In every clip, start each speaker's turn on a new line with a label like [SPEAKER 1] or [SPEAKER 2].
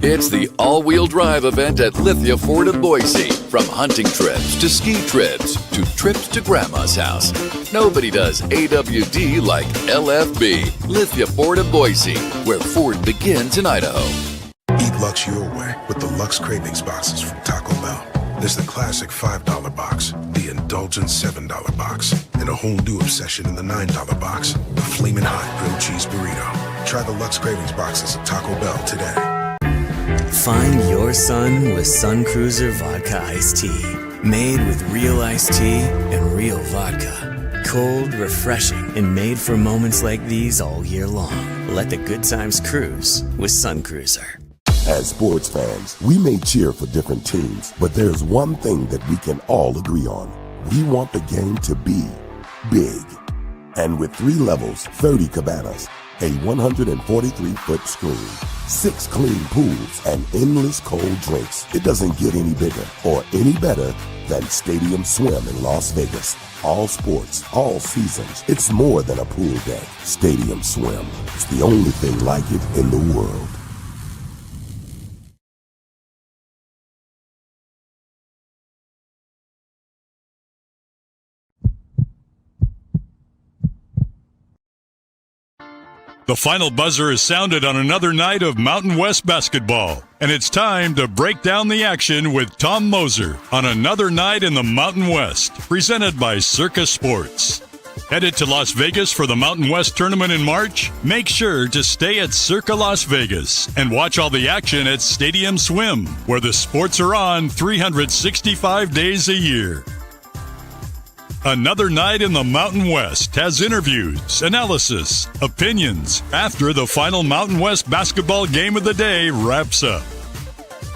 [SPEAKER 1] It's the all-wheel drive event at Lithia Ford of Boise. From hunting trips to ski trips to Grandma's house. Nobody does AWD like LFB, Lithia Ford of Boise, where Ford begins in Idaho.
[SPEAKER 2] Eat Lux your way with the Lux Cravings boxes from Taco Bell. There's the classic $5 box, the indulgent $7 box, and a whole new obsession in the $9 box, the Flamin' Hot Grilled Cheese Burrito. Try the Lux Cravings boxes at Taco Bell today.
[SPEAKER 3] Find your sun with Sun Cruiser Vodka Iced Tea. Made with real iced tea and real vodka. Cold, refreshing, and made for moments like these all year long. Let the good times cruise with Sun Cruiser.
[SPEAKER 4] As sports fans, we may cheer for different teams, but there's one thing that we can all agree on. We want the game to be big. And with 3 levels, 30 cabanas, a 143-foot screen, 6 clean pools, and endless cold drinks, it doesn't get any bigger or any better than Stadium Swim in Las Vegas. All sports, all seasons. It's more than a pool day. Stadium Swim. It's the only thing like it in the world.
[SPEAKER 5] The final buzzer is sounded on another night of Mountain West basketball, and it's time to break down the action with Tom Moser on another night in the Mountain West, presented by Circa Sports. Headed to Las Vegas for the Mountain West tournament in March? Make sure to stay at Circa Las Vegas and watch all the action at Stadium Swim, where the sports are on 365 days a year. Another night in the Mountain West has interviews, analysis, opinions after the final Mountain West basketball game of the day wraps up.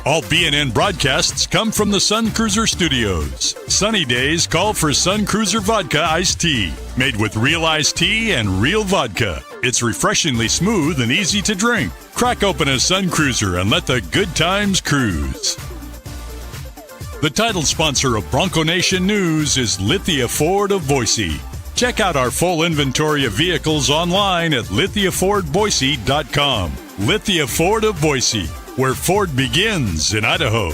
[SPEAKER 5] All BNN broadcasts come from the Sun Cruiser Studios. Sunny days call for Sun Cruiser Vodka Iced Tea, made with real iced tea and real vodka. It's refreshingly smooth and easy to drink. Crack open a Sun Cruiser and let the good times cruise. The title sponsor of Bronco Nation News is Lithia Ford of Boise. Check out our full inventory of vehicles online at lithiafordboise.com. Lithia Ford of Boise, where Ford begins in Idaho.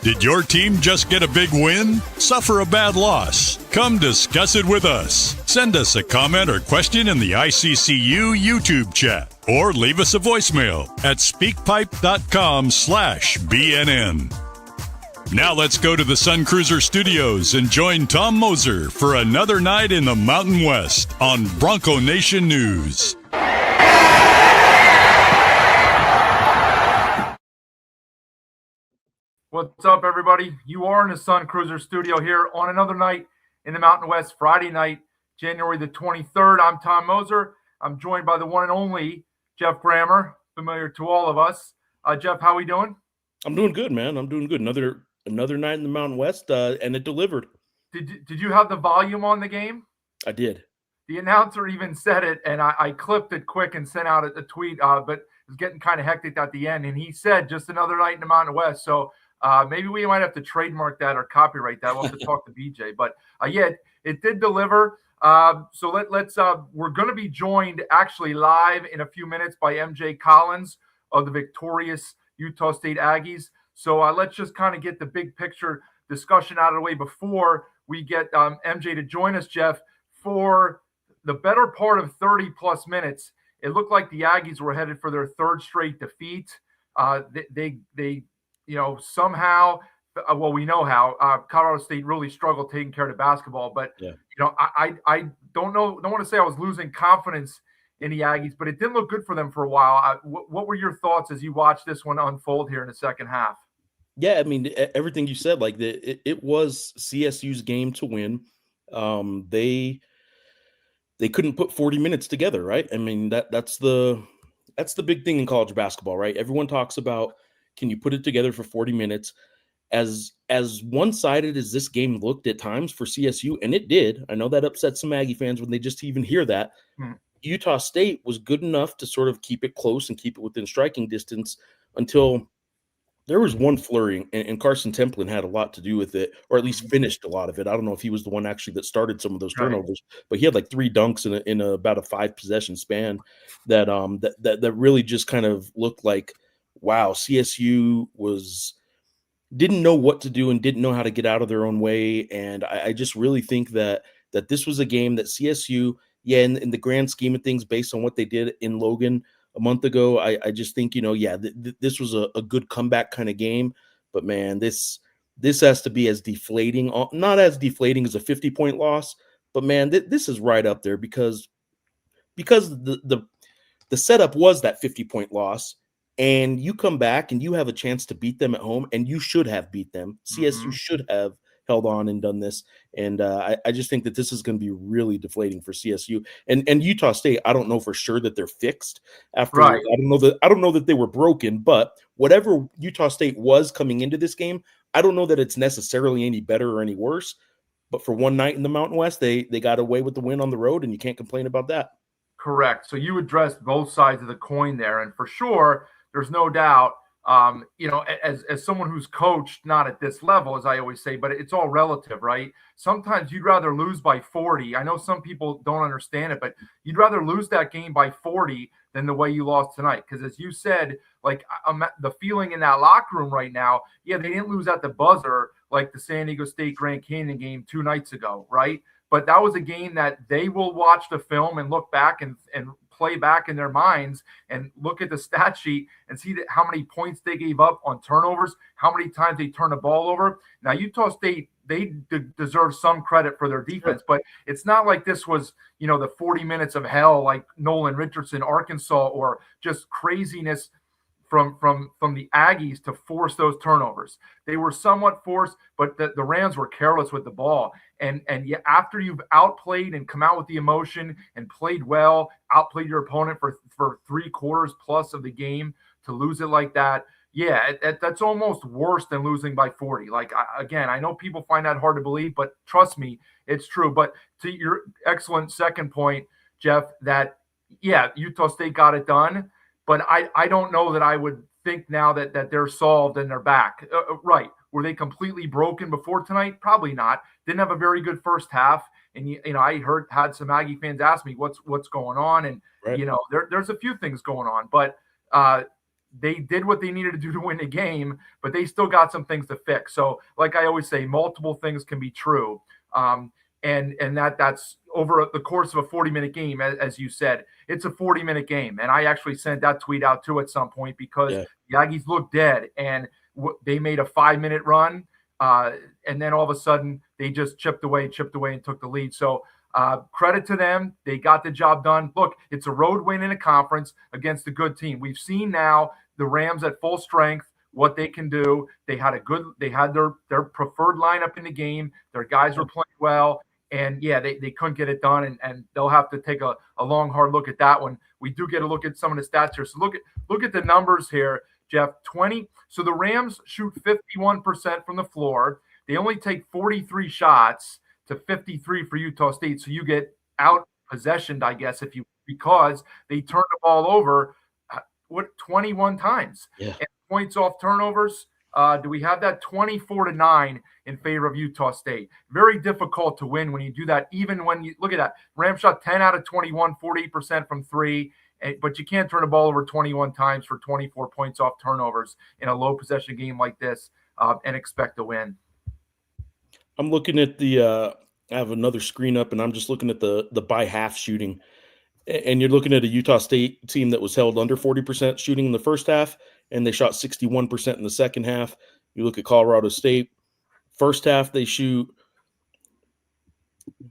[SPEAKER 5] Did your team just get a big win? Suffer a bad loss? Come discuss it with us. Send us a comment or question in the ICCU YouTube chat, or leave us a voicemail at speakpipe.com/BNN. Now let's go to the Sun Cruiser Studios and join Tom Moser for another night in the Mountain West on Bronco Nation News.
[SPEAKER 6] What's up, everybody? You are in the Sun Cruiser Studio here on another night in the Mountain West, Friday night, January the 23rd. I'm Tom Moser. I'm joined by the one and only Jeff Grammer, familiar to all of us. Jeff, how we doing?
[SPEAKER 7] I'm doing good, man. I'm doing good. Another night in the Mountain West, and it delivered.
[SPEAKER 6] Did you have the volume on the game?
[SPEAKER 7] I did.
[SPEAKER 6] The announcer even said it, and I clipped it quick and sent out a tweet, but it was getting kind of hectic at the end. And he said, just another night in the Mountain West. So maybe we might have to trademark that or copyright that. We'll have to talk to BJ. But yeah, it did deliver. So let's we're going to be joined actually live in a few minutes by MJ Collins of the victorious Utah State Aggies. So let's just kind of get the big picture discussion out of the way before we get MJ to join us, Jeff. For the better part of 30-plus minutes, it looked like the Aggies were headed for their 3rd straight defeat. They somehow, well, we know how Colorado State really struggled taking care of the basketball. But, I don't want to say I was losing confidence in the Aggies, but it didn't look good for them for a while. What were your thoughts as you watched this one unfold here in the second half?
[SPEAKER 7] Yeah, I mean, everything you said, like it was CSU's game to win. They couldn't put 40 minutes together, right? I mean, that's the big thing in college basketball, right? Everyone talks about, can you put it together for 40 minutes? As one-sided as this game looked at times for CSU, and it did. I know that upset some Aggie fans when they just even hear that. Utah State was good enough to sort of keep it close and keep it within striking distance until there was one flurry, and Carson Templin had a lot to do with it, or at least finished a lot of it. I don't know if he was the one actually that started some of those turnovers, but he had like 3 dunks in about a 5-possession span that really just kind of looked like wow, CSU didn't know what to do and didn't know how to get out of their own way. And I just really think that this was a game that CSU, in the grand scheme of things, based on what they did in Logan a month ago, I just think, this was a good comeback kind of game. But man, this has to be as deflating, not as deflating as a 50-point loss, but man, this is right up there because the setup was that 50-point loss, and you come back and you have a chance to beat them at home, and you should have beat them. CSU should have held on and done this. And I just think that this is going to be really deflating for CSU and Utah State. I don't know for sure that they're fixed after.
[SPEAKER 6] Right.
[SPEAKER 7] I don't know that they were broken, but whatever Utah State was coming into this game, I don't know that it's necessarily any better or any worse. But for one night in the Mountain West, they got away with the win on the road, and you can't complain about that.
[SPEAKER 6] Correct. So you addressed both sides of the coin there, and for sure, there's no doubt. As someone who's coached, not at this level, as I always say, but it's all relative, right? Sometimes you'd rather lose by 40. I know some people don't understand it, but you'd rather lose that game by 40 than the way you lost tonight. Because as you said, like the feeling in that locker room right now, they didn't lose at the buzzer like the San Diego State Grand Canyon game 2 nights ago, right? But that was a game that they will watch the film and look back and play back in their minds and look at the stat sheet and see how many points they gave up on turnovers, how many times they turned the ball over. Now, Utah State, they deserve some credit for their defense, but it's not like this was, the 40 minutes of hell like Nolan Richardson, Arkansas, or just craziness from the Aggies to force those turnovers. They were somewhat forced, but the Rams were careless with the ball. And after you've outplayed and come out with the emotion and played well, outplayed your opponent for 3 quarters plus of the game, to lose it like that, that's almost worse than losing by 40. Like, I know people find that hard to believe, but trust me, it's true. But to your excellent second point, Jeff, that, Utah State got it done. But I don't know that I would think now that they're solved and they're back. Right. Were they completely broken before tonight? Probably not. Didn't have a very good first half. And, I had some Aggie fans ask me what's going on. And,
[SPEAKER 7] right.
[SPEAKER 6] There's a few things going on. But they did what they needed to do to win the game, but they still got some things to fix. So, like I always say, multiple things can be true. And that's over the course of a 40-minute game, as you said. It's a 40-minute game. And I actually sent that tweet out too at some point because the Aggies looked dead, and they made a 5-minute run. And then all of a sudden they just chipped away and took the lead. So credit to them. They got the job done. Look, it's a road win in a conference against a good team. We've seen now the Rams at full strength, what they can do. They had their preferred lineup in the game. Their guys were playing well. And they couldn't get it done, and they'll have to take a long, hard look at that one. We do get a look at some of the stats here. So look at the numbers here, Jeff. 20. So the Rams shoot 51% from the floor. They only take 43 shots to 53 for Utah State. So you get out possessioned, I guess, because they turn the ball over 21 times.
[SPEAKER 7] Yeah.
[SPEAKER 6] And points off turnovers. Do we have that? 24-9 in favor of Utah State. Very difficult to win when you do that. Even when you look at that, Rams shot 10 out of 21, 48% from 3, but you can't turn the ball over 21 times for 24 points off turnovers in a low possession game like this and expect to win.
[SPEAKER 7] I'm looking at I have another screen up, and I'm just looking at the by half shooting. And you're looking at a Utah State team that was held under 40% shooting in the first half, and they shot 61% in the second half. You look at Colorado State, first half they shoot,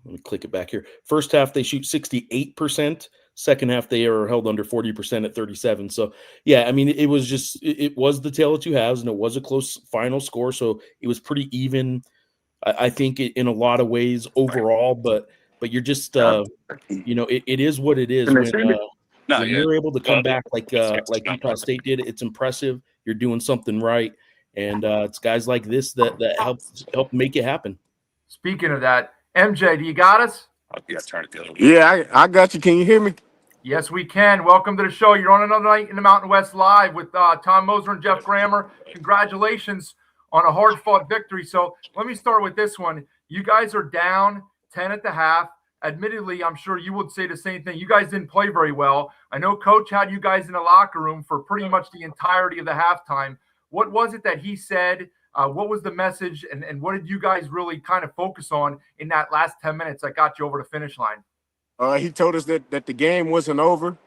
[SPEAKER 7] let me click it back here. First half they shoot 68%. Second half they are held under 40% at 37. So, it was the tale of two halves, and it was a close final score. So it was pretty even, I think, in a lot of ways overall. But you're just, it is what it is. When you're able to come back like Utah State did, it's impressive. You're doing something right, and it's guys like this that help make it happen.
[SPEAKER 6] Speaking of that, MJ, do you got us?
[SPEAKER 8] Yeah, I got you. Can you hear me?
[SPEAKER 6] Yes, we can. Welcome to the show. You're on another night in the Mountain West Live with Tom Moser and Jeff Grammer. Congratulations on a hard-fought victory. So let me start with this one. You guys are down 10 at the half. admittedly, I'm sure you would say the same thing. You guys didn't play very well. I know Coach had you guys in the locker room for pretty much the entirety of the halftime. What was it that he said? What was the message? And what did you guys really kind of focus on in that last 10 minutes that got you over the finish line?
[SPEAKER 8] He told us that the game wasn't over.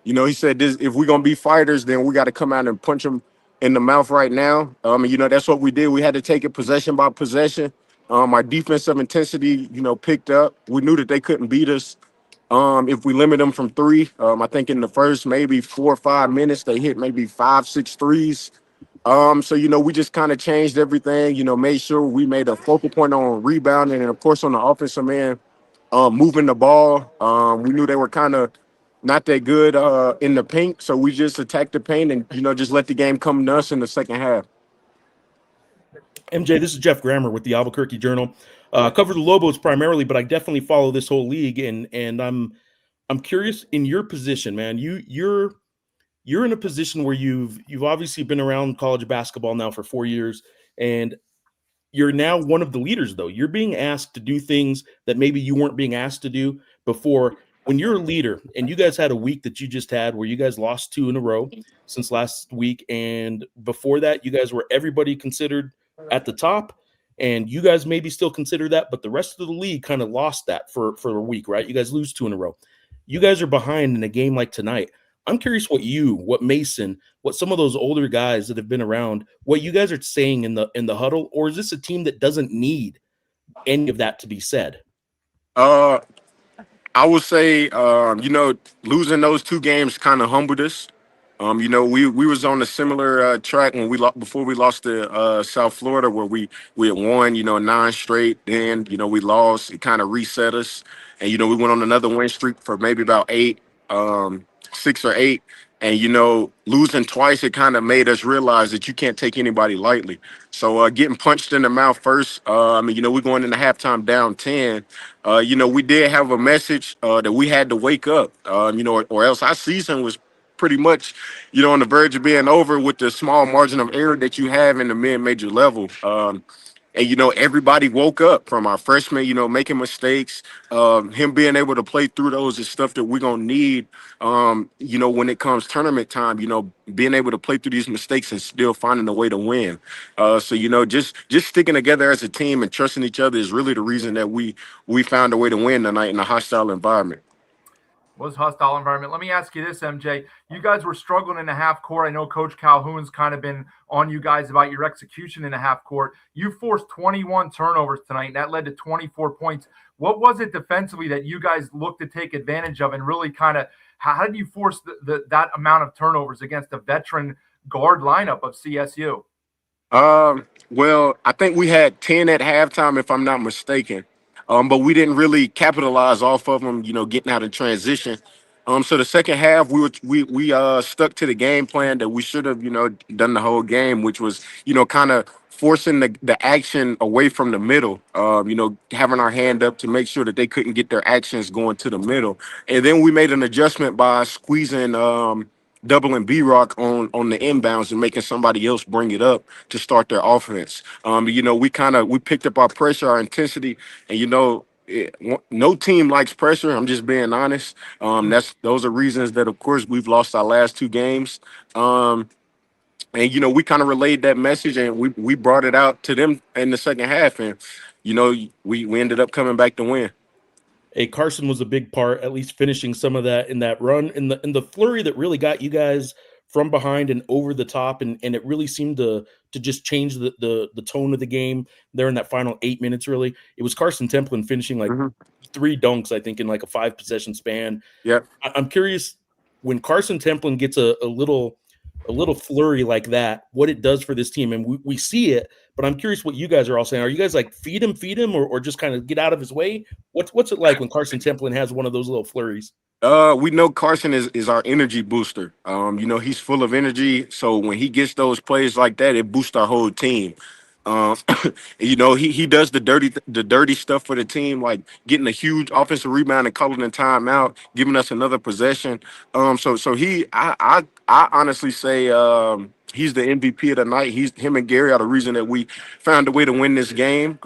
[SPEAKER 8] He said this: if we're gonna be fighters, then we got to come out and punch them in the mouth right now. That's what we did. We had to take it possession by possession. Our defensive intensity, picked up. We knew that they couldn't beat us. If we limit them from three, I think in the first maybe 4 or 5 minutes, they hit maybe 5, 6 threes. We just kind of changed everything, made sure we made a focal point on rebounding and, of course, on the offensive end, moving the ball. We knew they were kind of not that good in the paint, so we just attacked the paint and, just let the game come to us in the second half.
[SPEAKER 7] MJ, this is Jeff Grammer with the Albuquerque Journal. Cover the Lobos primarily, but I definitely follow this whole league, and I'm curious in your position, man. You're in a position where you've obviously been around college basketball now for 4 years, and you're now one of the leaders, though. You're being asked to do things that maybe you weren't being asked to do before. When you're a leader, and you guys had a week that you just had where you guys lost 2 in a row since last week, and before that, you guys were everybody considered at the top, and you guys maybe still consider that, but the rest of the league kind of lost that for a week, right? You guys lose 2 in a row. You guys are behind in a game like tonight. I'm curious what Mason, what some of those older guys that have been around, what you guys are saying in the huddle, or is this a team that doesn't need any of that to be said?
[SPEAKER 8] I would say, losing those 2 games kind of humbled us. We was on a similar track when before we lost to South Florida, where we had won, 9 straight. Then, we lost. It kind of reset us, and we went on another win streak for maybe about 8, 6 or 8. And losing twice, it kind of made us realize that you can't take anybody lightly. So getting punched in the mouth first, we're going into halftime down 10. We did have a message that we had to wake up, or else our season was pretty much, on the verge of being over with the small margin of error that you have in the mid-major level. Everybody woke up, from our freshmen, making mistakes. Him being able to play through those is stuff that we're going to need, when it comes tournament time, being able to play through these mistakes and still finding a way to win. Just sticking together as a team and trusting each other is really the reason that we found a way to win tonight in a hostile environment.
[SPEAKER 6] Was hostile environment. Let me ask you this, MJ. You guys were struggling in the half court. I know Coach Calhoun's kind of been on you guys about your execution in the half court. You forced 21 turnovers tonight, and that led to 24 points. What was it defensively that you guys looked to take advantage of, and really kind of how did you force that amount of turnovers against a veteran guard lineup of CSU?
[SPEAKER 8] Well, I think we had 10 at halftime, if I'm not mistaken. But we didn't really capitalize off of them, getting out of transition. So the second half, we stuck to the game plan that we should have, done the whole game, which was, kind of forcing the action away from the middle, having our hand up to make sure that they couldn't get their actions going to the middle. And then we made an adjustment by squeezing doubling B-Rock on the inbounds and making somebody else bring it up to start their offense. We picked up our pressure, our intensity, and no team likes pressure. I'm just being honest. Those are reasons that, of course, we've lost our last 2 games. We kind of relayed that message, and we brought it out to them in the second half, and we ended up coming back to win.
[SPEAKER 7] Hey, Carson was a big part, at least finishing some of that in that run, in the flurry that really got you guys from behind and over the top, and it really seemed to just change the tone of the game there in that final 8 minutes. Really, it was Carson Templin finishing like 3 dunks, I think, in like a 5 possession span.
[SPEAKER 8] Yeah,
[SPEAKER 7] I'm curious, when Carson Templin gets a little flurry like that, what it does for this team, and we see it. But I'm curious what you guys are all saying. Are you guys like feed him, or just kind of get out of his way? What's it like when Carson Templin has one of those little flurries?
[SPEAKER 8] We know Carson is our energy booster. He's full of energy. So when he gets those plays like that, it boosts our whole team. Um, he does the dirty stuff for the team, like getting a huge offensive rebound and calling a timeout, giving us another possession. I honestly say he's the MVP of the night. Him and Gary are the reason that we found a way to win this game.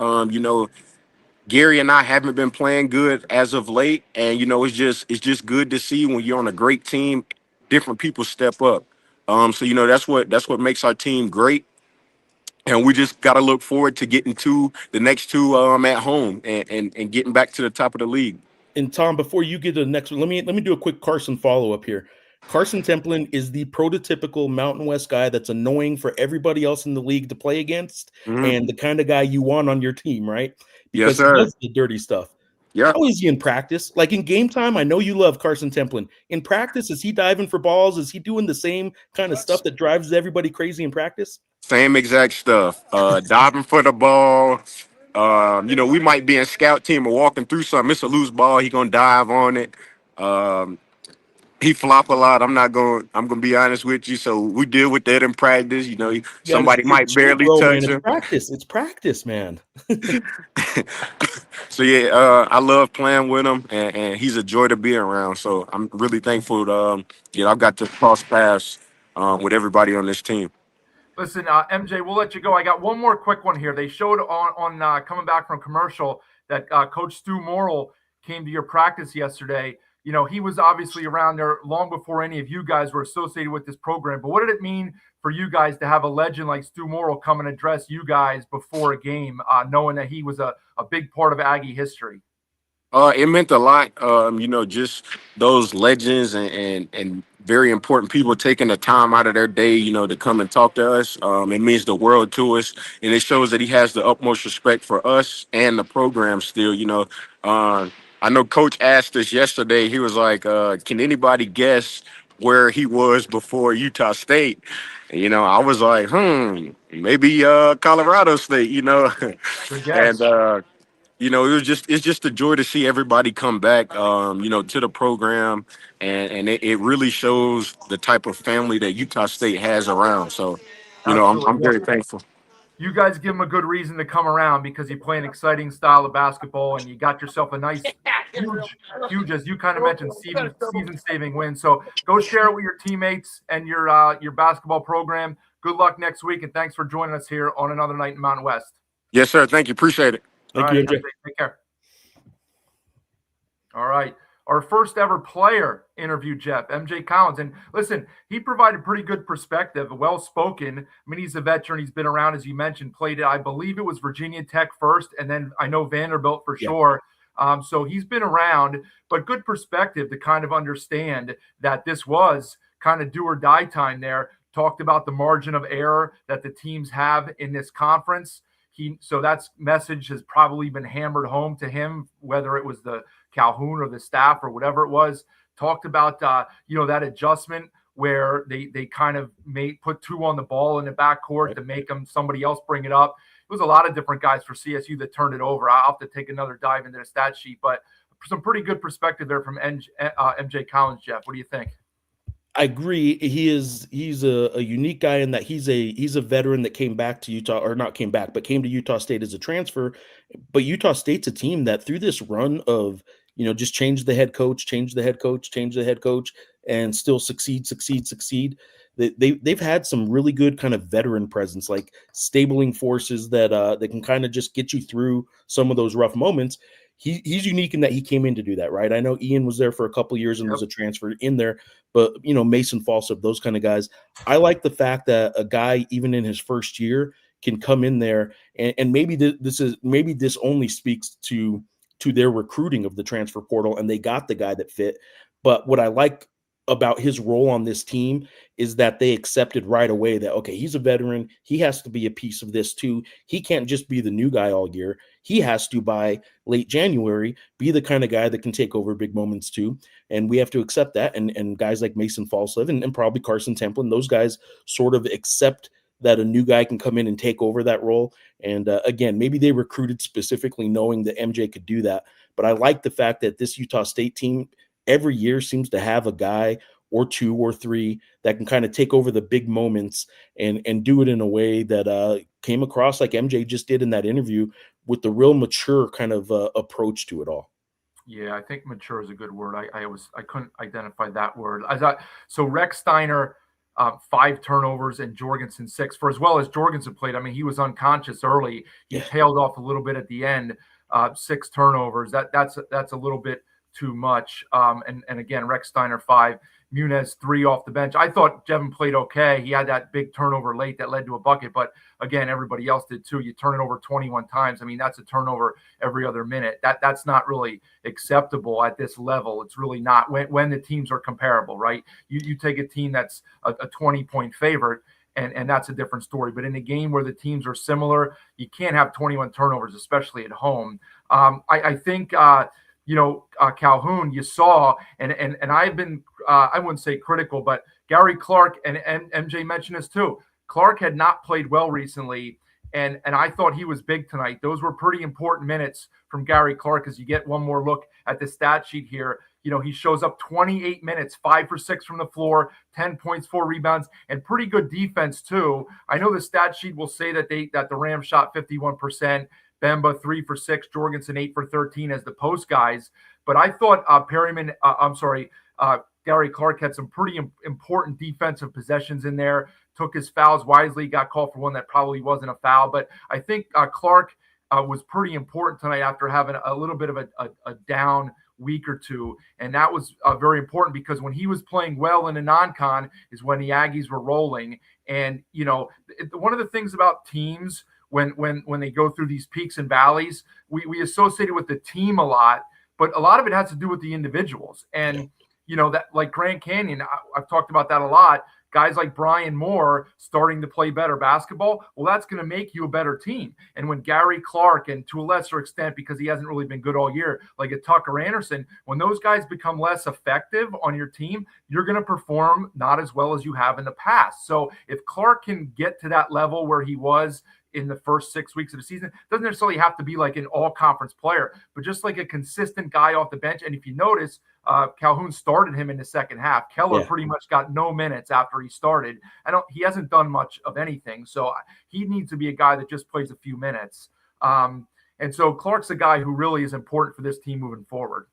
[SPEAKER 8] Gary and I haven't been playing good as of late, and it's just good to see when you're on a great team, different people step up. So that's what makes our team great, and we just got to look forward to getting to the next two at home and getting back to the top of the league.
[SPEAKER 7] And Tom, before you get to the next one, let me do a quick Carson follow up here. Carson Templin is the prototypical Mountain West guy that's annoying for everybody else in the league to play against,
[SPEAKER 8] Mhm.
[SPEAKER 7] and the kind of guy you want on your team, right?
[SPEAKER 8] Yes,
[SPEAKER 7] Because he
[SPEAKER 8] sir.
[SPEAKER 7] does the dirty stuff.
[SPEAKER 8] Yeah.
[SPEAKER 7] How is he in practice? Like in game time, I know you love Carson Templin. In practice, is he diving for balls? Is he doing the same kind of stuff that drives everybody crazy in practice?
[SPEAKER 8] Same exact stuff. Diving for the ball. We might be in scout team or walking through something. It's a loose ball. He gonna dive on it. Um, he flop a lot. I'm gonna be honest with you. So we deal with that in practice.
[SPEAKER 7] You got to
[SPEAKER 8] Somebody might
[SPEAKER 7] chill,
[SPEAKER 8] barely
[SPEAKER 7] bro, man.
[SPEAKER 8] touch
[SPEAKER 7] It's
[SPEAKER 8] him.
[SPEAKER 7] practice. It's practice, man.
[SPEAKER 8] So yeah, I love playing with him, and he's a joy to be around. So I'm really thankful. I've got to cross paths with everybody on this team.
[SPEAKER 6] Listen, MJ, we'll let you go. I got one more quick one here. They showed on coming back from commercial that Coach Stu Morrill came to your practice yesterday. He was obviously around there long before any of you guys were associated with this program. But what did it mean for you guys to have a legend like Stu Morrill come and address you guys before a game, knowing that he was a big part of Aggie history?
[SPEAKER 8] It meant a lot. Just those legends and very important people taking the time out of their day, to come and talk to us. It means the world to us, and it shows that he has the utmost respect for us and the program. Still, I know Coach asked us yesterday. He was like, "Can anybody guess where he was before Utah State?" I was like, maybe Colorado State.
[SPEAKER 6] Good
[SPEAKER 8] And
[SPEAKER 6] guess.
[SPEAKER 8] it's just a joy to see everybody come back, to the program, and it really shows the type of family that Utah State has around. So, I'm
[SPEAKER 6] Absolutely.
[SPEAKER 8] very thankful.
[SPEAKER 6] You guys give him a good reason to come around because you play an exciting style of basketball and you got yourself a nice, huge, as you kind of mentioned, season saving win. So go share it with your teammates and your basketball program. Good luck next week, and thanks for joining us here on another night in Mountain West.
[SPEAKER 8] Yes, sir. Thank you. Appreciate it.
[SPEAKER 6] All
[SPEAKER 7] Thank
[SPEAKER 6] right,
[SPEAKER 7] you,
[SPEAKER 6] MJ,
[SPEAKER 7] MJ.
[SPEAKER 6] take care. All right. Our first ever player interviewed Jeff, MJ Collins. And listen, he provided pretty good perspective, well spoken. I mean, he's a veteran. He's been around, as you mentioned, played at, I believe it was Virginia Tech first, and then I know Vanderbilt for
[SPEAKER 7] Yeah.
[SPEAKER 6] sure. So he's been around, but good perspective to kind of understand that this was kind of do or die time there. Talked about the margin of error that the teams have in this conference. So that's message has probably been hammered home to him, whether it was the Calhoun or the staff or whatever it was. Talked about that adjustment where they kind of put two on the ball in the backcourt to make them somebody else bring it up. It was a lot of different guys for CSU that turned it over. I'll have to take another dive into the stat sheet, but some pretty good perspective there from MJ Collins. Jeff, what do you think?
[SPEAKER 7] I agree. He's a unique guy in that he's a veteran that came back to Utah, or not came back, but came to Utah State as a transfer. But Utah State's a team that through this run of just change the head coach, change the head coach, change the head coach, and still succeed. They've had some really good kind of veteran presence, like stabling forces that can kind of just get you through some of those rough moments. He's unique in that he came in to do that, right? I know Ian was there for a couple years and was a transfer in there, but Mason Falsop, those kind of guys. I like the fact that a guy, even in his first year, can come in there and maybe this only speaks to their recruiting of the transfer portal, and they got the guy that fit. But what I like about his role on this team is that they accepted right away that, okay, he's a veteran. He has to be a piece of this too. He can't just be the new guy all year. He has to, by late January, be the kind of guy that can take over big moments too. And we have to accept that. And guys like Mason Falslev and probably Carson Templin, those guys sort of accept that a new guy can come in and take over that role. And again, maybe they recruited specifically knowing that MJ could do that. But I like the fact that this Utah State team every year seems to have a guy or two or three that can kind of take over the big moments and do it in a way that came across like MJ just did in that interview, with the real mature kind of approach to it all.
[SPEAKER 6] Yeah, I think mature is a good word. I couldn't identify that word. So Rex Steiner, 5 turnovers, and Jorgensen 6. For as well as Jorgensen played, I mean, he was unconscious early. He tailed off a little bit at the end. 6 turnovers. That's a little bit too much. And again, Rex Steiner 5, Muniz 3 off the bench. I thought Jevin played okay. He had that big turnover late that led to a bucket, but again, everybody else did too. You turn it over 21 times. I mean, that's a turnover every other minute. That's not really acceptable at this level. It's really not when the teams are comparable, right? You take a team that's a 20-point favorite, and that's a different story. But in a game where the teams are similar, you can't have 21 turnovers, especially at home. I think Calhoun, you saw, and I've been, I wouldn't say critical, but Gary Clark and MJ mentioned this too. Clark had not played well recently, and I thought he was big tonight. Those were pretty important minutes from Gary Clark. As you get one more look at the stat sheet here, he shows up 28 minutes, 5 for 6 from the floor, 10 points, 4 rebounds, and pretty good defense too. I know the stat sheet will say that the Rams shot 51%. Bemba 3 for 6, Jorgensen 8 for 13 as the post guys. But I thought Gary Clark had some pretty important defensive possessions in there, took his fouls wisely, got called for one that probably wasn't a foul. But I think Clark was pretty important tonight after having a little bit of a down week or two. And that was very important because when he was playing well in a non-con is when the Aggies were rolling. And, one of the things about teams when they go through these peaks and valleys, we associate it with the team a lot, but a lot of it has to do with the individuals. And, that like Grand Canyon, I've talked about that a lot. Guys like Brian Moore starting to play better basketball, well, that's going to make you a better team. And when Gary Clark, and to a lesser extent, because he hasn't really been good all year, like a Tucker Anderson, when those guys become less effective on your team, you're going to perform not as well as you have in the past. So if Clark can get to that level where he was in the first 6 weeks of the season, doesn't necessarily have to be like an all-conference player, but just like a consistent guy off the bench. And if you notice, Calhoun started him in the second half. Keller pretty much got no minutes after he started. He hasn't done much of anything, so he needs to be a guy that just plays a few minutes. And so Clark's a guy who really is important for this team moving forward.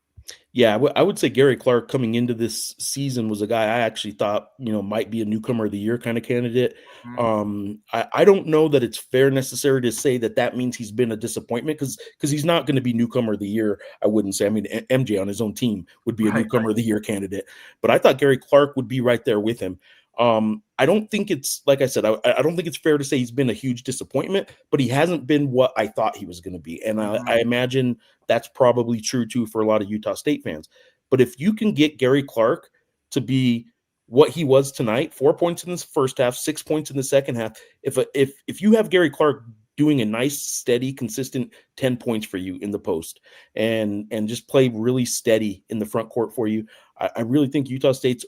[SPEAKER 7] Yeah, I would say Gary Clark coming into this season was a guy I actually thought, might be a newcomer of the year kind of candidate. I don't know that it's fair necessary to say that means he's been a disappointment because he's not going to be newcomer of the year. I wouldn't say. I mean, MJ on his own team would be a newcomer of the year candidate, but I thought Gary Clark would be right there with him. I don't think it's, like I said, I don't think it's fair to say he's been a huge disappointment, but he hasn't been what I thought he was going to be. And I imagine that's probably true too for a lot of Utah State fans. But if you can get Gary Clark to be what he was tonight, 4 points in the first half, 6 points in the second half, if you have Gary Clark doing a nice, steady, consistent 10 points for you in the post and just play really steady in the front court for you, I really think Utah State's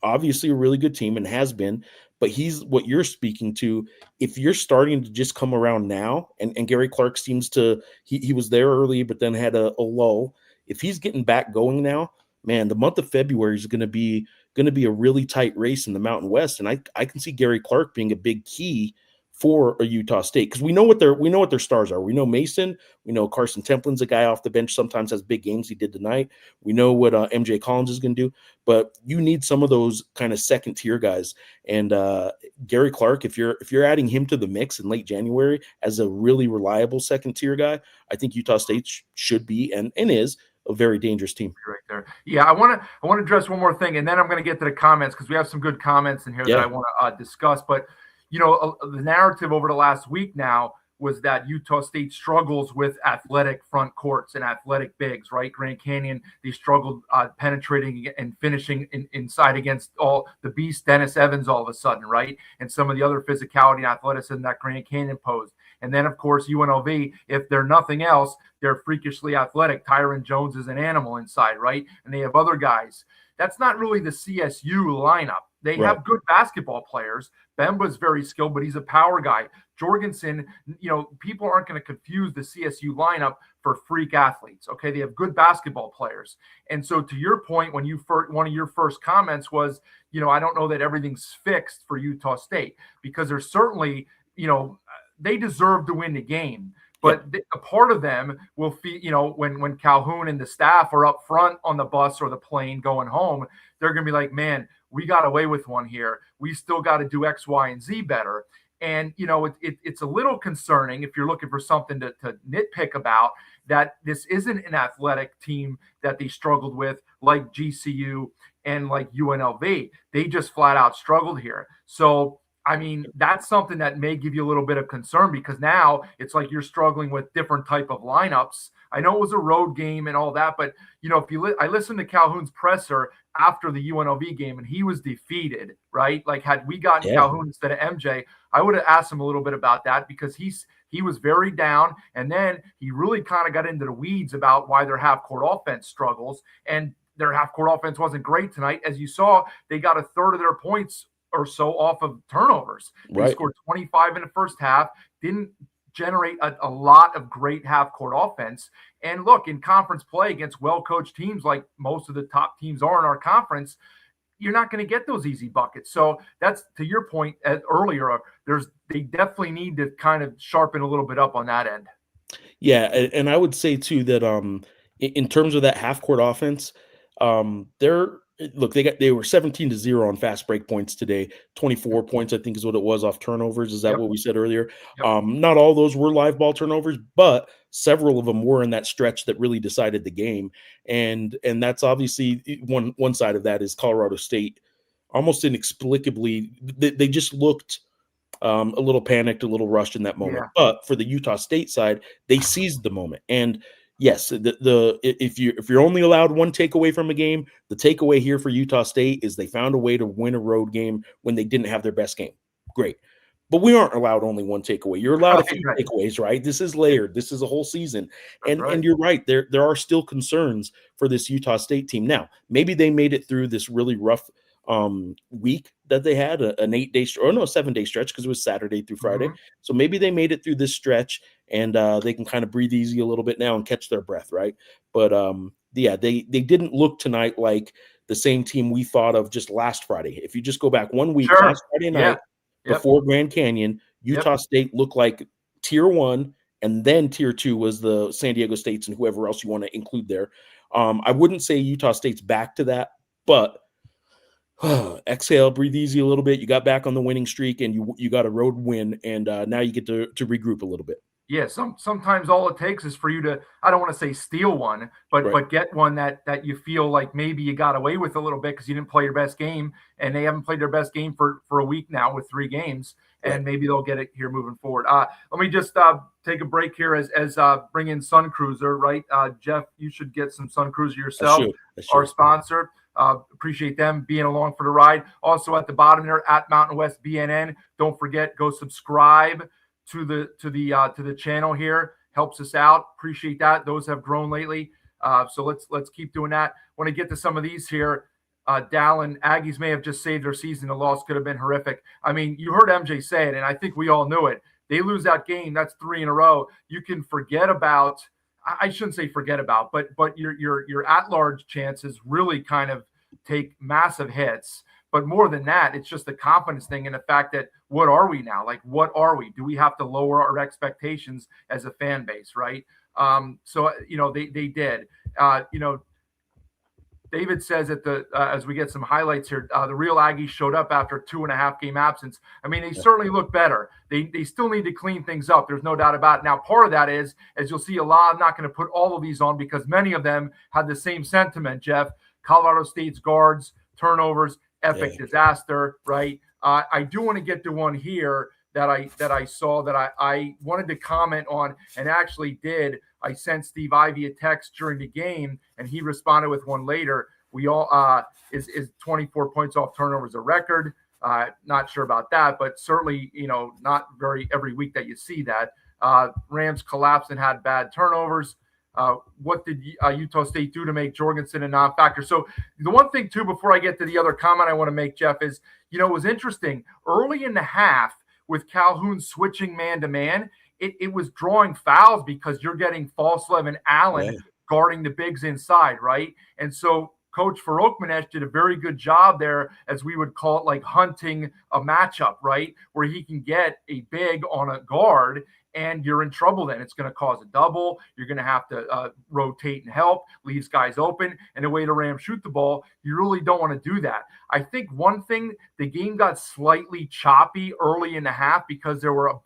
[SPEAKER 7] obviously a really good team and has been, but he's what you're speaking to. If you're starting to just come around now, and Gary Clark seems to, he was there early, but then had a lull. If he's getting back going now, man, the month of February is going to be a really tight race in the Mountain West. And I can see Gary Clark being a big key for a Utah State because we know what their stars are. We know Mason. We know Carson Templin's a guy off the bench, sometimes has big games. He did tonight. We know what MJ Collins is going to do, but you need some of those kind of second tier guys. And Gary Clark, if you're adding him to the mix in late January as a really reliable second tier guy, I think Utah State should be and is a very dangerous team.
[SPEAKER 6] Right there. Yeah, I want to address one more thing, and then I'm going to get to the comments because we have some good comments in here that I want to discuss. But the narrative over the last week now was that Utah State struggles with athletic front courts and athletic bigs, right? Grand Canyon, they struggled penetrating and finishing inside against all the beast, Dennis Evans, all of a sudden, right? And some of the other physicality and athleticism that Grand Canyon posed. And then, of course, UNLV, if they're nothing else, they're freakishly athletic. Tyron Jones is an animal inside, right? And they have other guys. That's not really the CSU lineup. They have good basketball players. Bemba's very skilled, but he's a power guy. Jorgensen, people aren't going to confuse the CSU lineup for freak athletes. Okay, they have good basketball players. And so to your point, when one of your first comments was, I don't know that everything's fixed for Utah State because there's certainly, they deserve to win the game. But a part of them will feel, when Calhoun and the staff are up front on the bus or the plane going home, they're going to be like, man, we got away with one here. We still got to do X, Y, and Z better. And, it's a little concerning if you're looking for something to nitpick about. that this isn't an athletic team that they struggled with like GCU and like UNLV. They just flat out struggled here. So I mean, that's something that may give you a little bit of concern, because now it's like you're struggling with different type of lineups. I know it was a road game and all that, but if I listened to Calhoun's presser after the UNLV game, and he was defeated, right? Like, had we gotten Calhoun instead of MJ, I would have asked him a little bit about that, because he was very down, and then he really kind of got into the weeds about why their half court offense struggles, and their half court offense wasn't great tonight. As you saw, they got a third of their points or so off of turnovers. They scored 25 in the first half, didn't generate a lot of great half-court offense. And look, in conference play against well-coached teams like most of the top teams are in our conference, you're not going to get those easy buckets. So that's, to your point earlier, they definitely need to kind of sharpen a little bit up on that end.
[SPEAKER 7] Yeah, and I would say too that in terms of that half-court offense, they were 17-0 on fast break points today. 24 points, I think, is what it was off turnovers. Is that what we said earlier?
[SPEAKER 6] Yep.
[SPEAKER 7] Not all those were live ball turnovers, but several of them were in that stretch that really decided the game. And that's obviously one side of that is Colorado State almost inexplicably they just looked a little panicked, a little rushed in that moment.
[SPEAKER 6] Yeah.
[SPEAKER 7] But for the Utah State side, they seized the moment. And yes, if you're only allowed one takeaway from a game, the takeaway here for Utah State is they found a way to win a road game when they didn't have their best game. Great. But we aren't allowed only one takeaway. You're allowed a few takeaways, right? This is layered. This is a whole season. And you're right. There are still concerns for this Utah State team. Now, maybe they made it through this really rough week that they had, an 7-day stretch, because it was Saturday through Friday.
[SPEAKER 6] Mm-hmm.
[SPEAKER 7] So maybe they made it through this stretch and they can kind of breathe easy a little bit now and catch their breath, right? But they didn't look tonight like the same team we thought of just last Friday. If you just go back 1 week, last Friday night before Grand Canyon, Utah State looked like tier 1, and then tier 2 was the San Diego States and whoever else you want to include there. I wouldn't say Utah State's back to that, but exhale, breathe easy a little bit. You got back on the winning streak, and you got a road win, and now you get to regroup a little bit.
[SPEAKER 6] Yeah, sometimes all it takes is for you to, I don't want to say steal one, but get one that you feel like maybe you got away with a little bit because you didn't play your best game, and they haven't played their best game for a week now with 3 games, and maybe they'll get it here moving forward. Let me just take a break here as bring in Sun Cruiser, right? Jeff, you should get some Sun Cruiser yourself, our sponsor. Appreciate them being along for the ride. Also at the bottom there at Mountain West BNN. Don't forget, go subscribe to the channel here. Helps us out. Appreciate that. Those have grown lately. So let's keep doing that. Want to get to some of these here. Dallin, Aggies may have just saved their season. The loss could have been horrific. I mean, you heard MJ say it, and I think we all knew it. They lose that game, that's 3 in a row. You can forget about. I shouldn't say forget about, but your at-large chances really kind of take massive hits. But more than that, it's just the confidence thing and the fact that what are we now? Like, what are we? Do we have to lower our expectations as a fan base, right? So they did. David says that as we get some highlights here, the real Aggies showed up after a 2.5 game absence. I mean, they certainly look better. They still need to clean things up. There's no doubt about it. Now, part of that is, as you'll see, a lot. I'm not going to put all of these on because many of them had the same sentiment, Jeff. Colorado State's guards, turnovers, epic disaster, right? I do want to get to one here that I saw that I wanted to comment on, and actually did. I sent Steve Ivey a text during the game, and he responded with one later. We all is 24 points off turnovers a record? Not sure about that, but certainly not very every week that you see that. Rams collapsed and had bad turnovers. What did Utah State do to make Jorgensen a non-factor? So the one thing too, before I get to the other comment I want to make, Jeff, is it was interesting early in the half with Calhoun switching man-to-man. It was drawing fouls because you're getting Falslev and Allen guarding the bigs inside, right? And so Coach Farouk did a very good job there, as we would call it, like hunting a matchup, right? Where he can get a big on a guard and you're in trouble then. It's going to cause a double. You're going to have to rotate and help, leaves guys open, and the way the Rams shoot the ball, you really don't want to do that. I think one thing, the game got slightly choppy early in the half because there were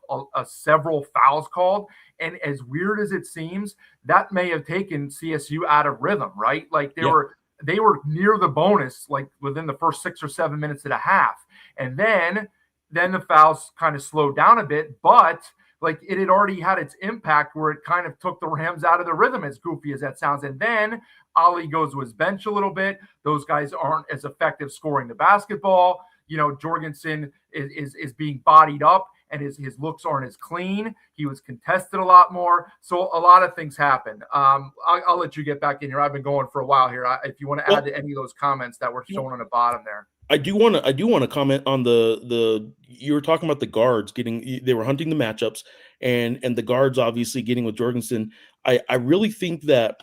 [SPEAKER 6] several fouls called. And as weird as it seems, that may have taken CSU out of rhythm, right? Like they were near the bonus, like within the first 6 or 7 minutes of the half. And then the fouls kind of slowed down a bit, but like it had already had its impact where it kind of took the Rams out of the rhythm, as goofy as that sounds. And then Ali goes to his bench a little bit. Those guys aren't as effective scoring the basketball. You know, Jorgensen is being bodied up, and his looks aren't as clean. He was contested a lot more. So a lot of things happen. I'll let you get back in here. I've been going for a while here. If you want to add to any of those comments that were shown on the bottom there.
[SPEAKER 7] I do want to comment on the you were talking about the guards they were hunting the matchups and the guards obviously getting with Jorgensen. I really think that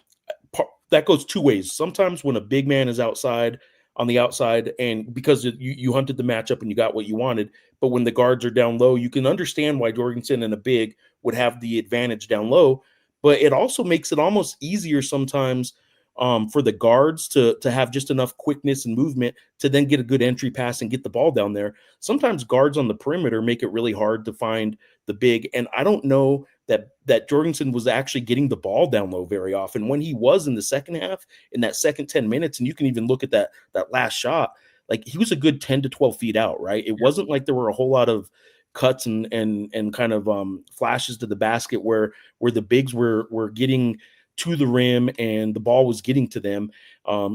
[SPEAKER 7] goes two ways. Sometimes when a big man is on the outside and because you hunted the matchup and you got what you wanted, but when the guards are down low, you can understand why Jorgensen and a big would have the advantage down low, but it also makes it almost easier sometimes for the guards to have just enough quickness and movement to then get a good entry pass and get the ball down there. Sometimes guards on the perimeter make it really hard to find the big. And I don't know that Jorgensen was actually getting the ball down low very often. When he was in the second half, in that second 10 minutes, and you can even look at that last shot, like he was a good 10 to 12 feet out, right? It wasn't like there were a whole lot of cuts and kind of flashes to the basket where the bigs were getting to the rim and the ball was getting to them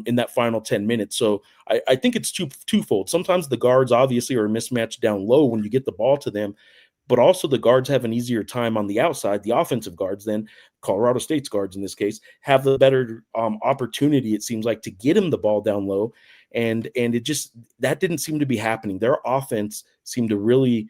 [SPEAKER 7] in that final 10 minutes. So I think it's twofold. Sometimes the guards obviously are mismatched down low when you get the ball to them, but also the guards have an easier time on the outside. The offensive guards, then Colorado State's guards in this case, have the better opportunity, it seems like, to get him the ball down low. And it just, that didn't seem to be happening. Their offense seemed to really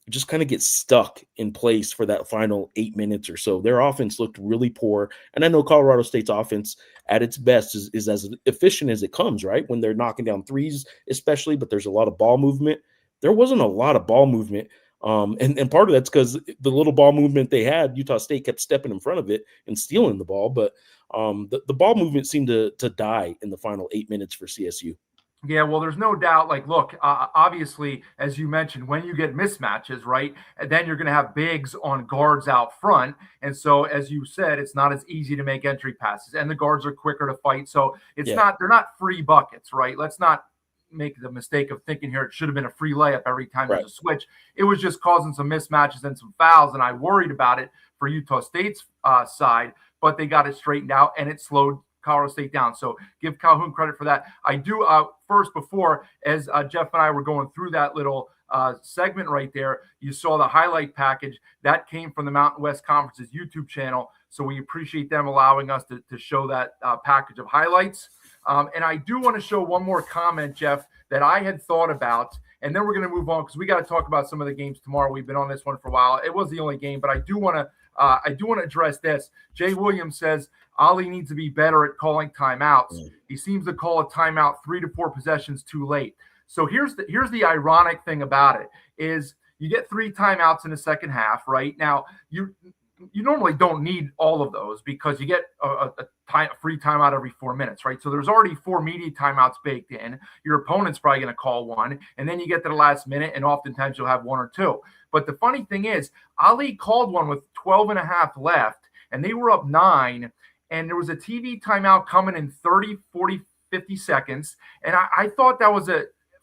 [SPEAKER 7] just kind of get stuck in place for that final 8 minutes or so. Their offense looked really poor. And I know Colorado State's offense at its best is as efficient as it comes, right? When they're knocking down threes, especially, but there's a lot of ball movement. There wasn't a lot of ball movement. And part of that's because the little ball movement they had, Utah State kept stepping in front of it and stealing the ball. But the ball movement seemed to die in the final 8 minutes for CSU.
[SPEAKER 6] Yeah, well, there's no doubt. Like, look, obviously, as you mentioned, when you get mismatches, right, and then you're going to have bigs on guards out front. And so, as you said, it's not as easy to make entry passes, and the guards are quicker to fight. So they're not free buckets, right? Let's not make the mistake of thinking here it should have been a free layup every time there's a switch. It was just causing some mismatches and some fouls, and I worried about it for Utah State's side, but they got it straightened out, and it slowed Colorado State down. So give Calhoun credit for that. I do first, before, as Jeff and I were going through that little segment right there, you saw the highlight package that came from the Mountain West Conference's YouTube channel. So we appreciate them allowing us to show that package of highlights. And I do want to show one more comment, Jeff, that I had thought about, and then we're going to move on because we got to talk about some of the games tomorrow. We've been on this one for a while. It was the only game, but I do want to address this. Jay Williams says Ali needs to be better at calling timeouts. He seems to call a timeout 3 to 4 possessions too late. So here's the ironic thing about it is you get 3 timeouts in the second half, right? Now you normally don't need all of those because you get a free timeout every 4 minutes, right? So there's already 4 media timeouts baked in. Your opponent's probably going to call one, and then you get to the last minute, and oftentimes you'll have 1 or 2. But the funny thing is, Ali called one with 12 and a half left, and they were up 9, and there was a TV timeout coming in 30, 40, 50 seconds, and I thought that was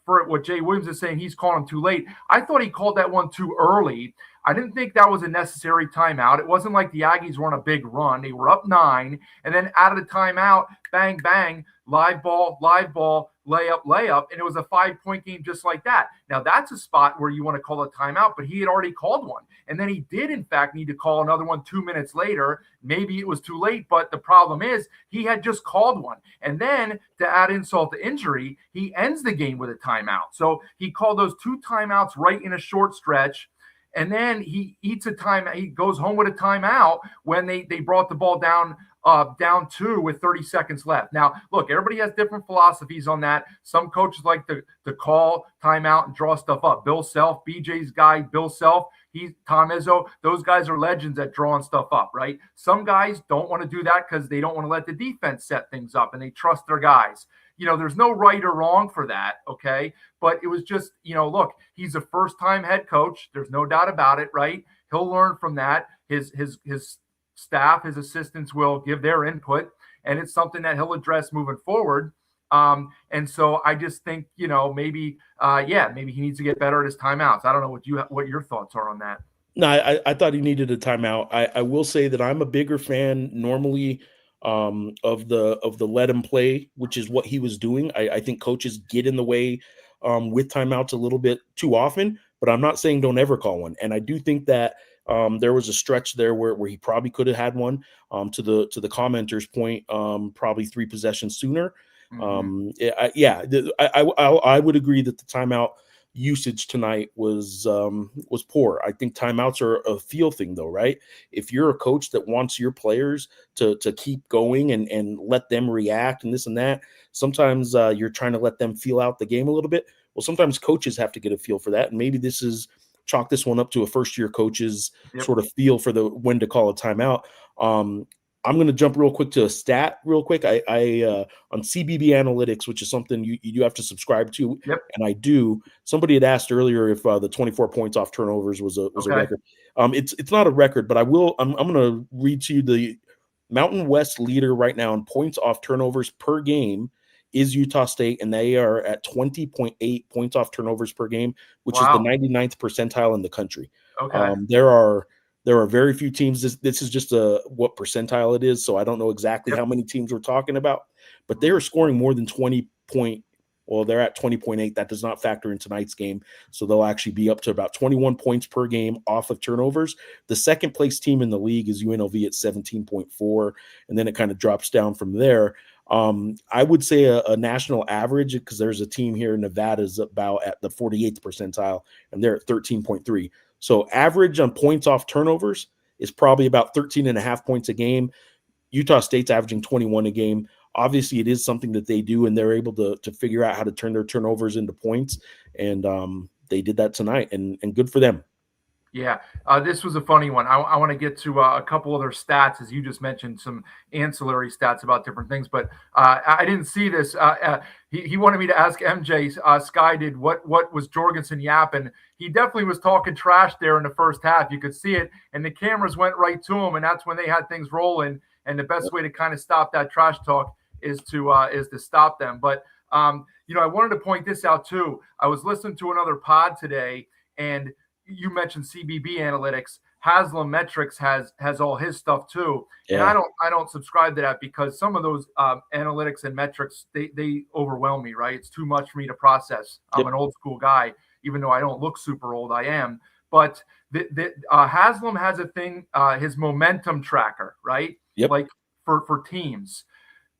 [SPEAKER 6] for what Jay Williams is saying, he's calling too late. I thought he called that one too early. I didn't think that was a necessary timeout. It wasn't like the Aggies were on a big run. They were up 9, and then out of the timeout, bang, bang, live ball, layup, and it was a 5-point game just like that. Now, that's a spot where you want to call a timeout, but he had already called one. And then he did, in fact, need to call another one 2 minutes later. Maybe it was too late, but the problem is he had just called one. And then to add insult to injury, he ends the game with a timeout. So he called those 2 timeouts right in a short stretch. and then he eats a time. He goes home with a timeout when they brought the ball down 2 with 30 seconds left. Now, look, everybody has different philosophies on that. Some coaches like to call timeout and draw stuff up. Bill Self, BJ's guy, Bill Self, Tom Izzo, those guys are legends at drawing stuff up, right? Some guys don't want to do that because they don't want to let the defense set things up and they trust their guys. There's no right or wrong for that, okay? But it was just, look, he's a first-time head coach. There's no doubt about it, right? He'll learn from that. His staff, his assistants will give their input, and it's something that he'll address moving forward. And so I just think, maybe he needs to get better at his timeouts. I don't know what your thoughts are on that.
[SPEAKER 7] No, I thought he needed a timeout. I will say that I'm a bigger fan normally of the let him play, which is what he was doing. I think coaches get in the way with timeouts a little bit too often, but I'm not saying don't ever call one. And I do think that there was a stretch there where he probably could have had one. To the commenter's point, probably 3 possessions sooner. I would agree that the timeout usage tonight was poor. I think timeouts are a feel thing though, right? If you're a coach that wants your players to keep going and let them react and this and that, sometimes you're trying to let them feel out the game a little bit. Well, sometimes coaches have to get a feel for that. And maybe chalk this one up to a first-year coach's sort of feel for when to call a timeout. I'm going to jump real quick to a stat real quick. I on CBB Analytics, which is something you do have to subscribe to, and I do. Somebody had asked earlier if the 24 points off turnovers was a record. It's not a record, but I'm going to read to you the Mountain West leader right now in points off turnovers per game is Utah State, and they are at 20.8 points off turnovers per game, which is the 99th percentile in the country. There are very few teams. This is just what percentile it is, so I don't know exactly how many teams we're talking about, but they are scoring more than 20 point. Well, they're at 20.8. That does not factor in tonight's game, so they'll actually be up to about 21 points per game off of turnovers. The second place team in the league is UNLV at 17.4, and then it kind of drops down from there. I would say a national average, because there's a team here in Nevada is about at the 48th percentile, and they're at 13.3. So average on points off turnovers is probably about 13.5 points a game. Utah State's averaging 21 a game. Obviously, it is something that they do, and they're able to figure out how to turn their turnovers into points. And they did that tonight, and good for them.
[SPEAKER 6] Yeah, this was a funny one. I want to get to a couple other stats, as you just mentioned, some ancillary stats about different things, but I didn't see this. He wanted me to ask MJ, Sky did, what was Jorgensen yapping? He definitely was talking trash there in the first half. You could see it, and the cameras went right to him, and that's when they had things rolling. And the best way to kind of stop that trash talk is to stop them. But I wanted to point this out too. I was listening to another pod today, and you mentioned CBB Analytics. Haslam Metrics has all his stuff too, and I don't subscribe to that because some of those analytics and metrics they overwhelm me. Right, it's too much for me to process. I'm an old school guy, even though I don't look super old. I am, but Haslam has a thing, his momentum tracker, right? Like for teams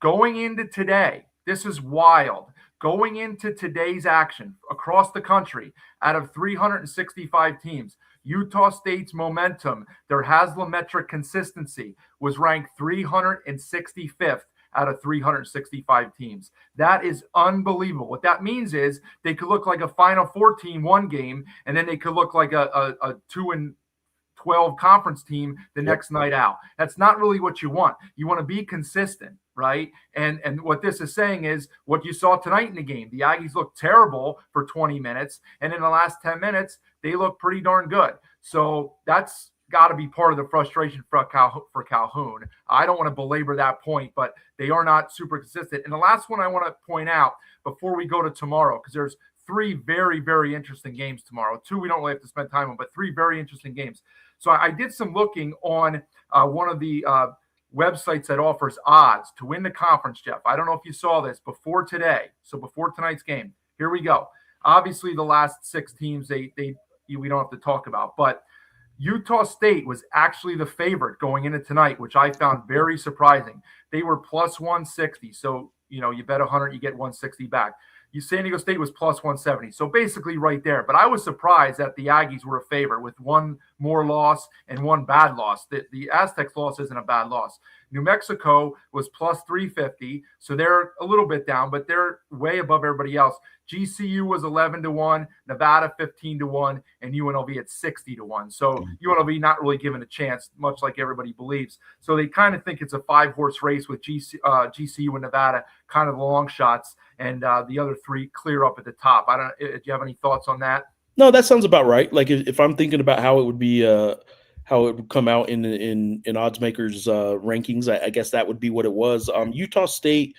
[SPEAKER 6] going into today. This is wild. Going into today's action across the country, out of 365 teams, Utah State's momentum, their Haslam metric consistency, was ranked 365th out of 365 teams. That is unbelievable. What that means is they could look like a Final Four team one game, and then they could look like a 2-12 conference team the next night out. That's not really what you want. You want to be consistent, right? And what this is saying is what you saw tonight in the game. The Aggies looked terrible for 20 minutes, and in the last 10 minutes, they look pretty darn good. So that's got to be part of the frustration for Calhoun. I don't want to belabor that point, but they are not super consistent. And the last one I want to point out before we go to tomorrow, because there's 3 very, very interesting games tomorrow. 2 we don't really have to spend time on, but 3 very interesting games. So I did some looking on one of the websites that offers odds to win the conference, Jeff. I don't know if you saw this before today. So before tonight's game, here we go. Obviously, the last 6 teams we don't have to talk about, but Utah State was actually the favorite going into tonight, which I found very surprising. They were plus 160. So, you bet 100, you get 160 back. San Diego State was plus 170. So basically right there. But I was surprised that the Aggies were a favorite with one more loss and one bad loss. The Aztecs loss isn't a bad loss. New Mexico was plus 350. So they're a little bit down, but they're way above everybody else. GCU was 11-1, Nevada 15-1, and UNLV at 60-1. So UNLV not really given a chance, much like everybody believes. So they kind of think it's a 5-horse race with GCU and Nevada, kind of the long shots, and the other three clear up at the top. I don't. Do you have any thoughts on that?
[SPEAKER 7] No, that sounds about right. Like if I'm thinking about how it would be, how it would come out in odds makers rankings, I guess that would be what it was. Utah State,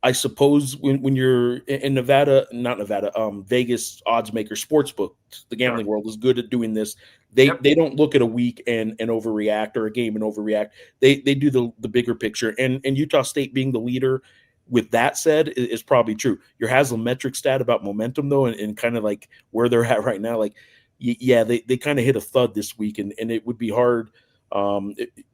[SPEAKER 7] I suppose when you're in Nevada, not Nevada, Vegas odds maker sportsbook, the gambling world is good at doing this. They don't look at a week and overreact, or a game and overreact. They do the bigger picture. And Utah State being the leader, with that said, is probably true. Your Haslametric stat about momentum though, and kind of like where they're at right now, like they kind of hit a thud this week, and it would be hard.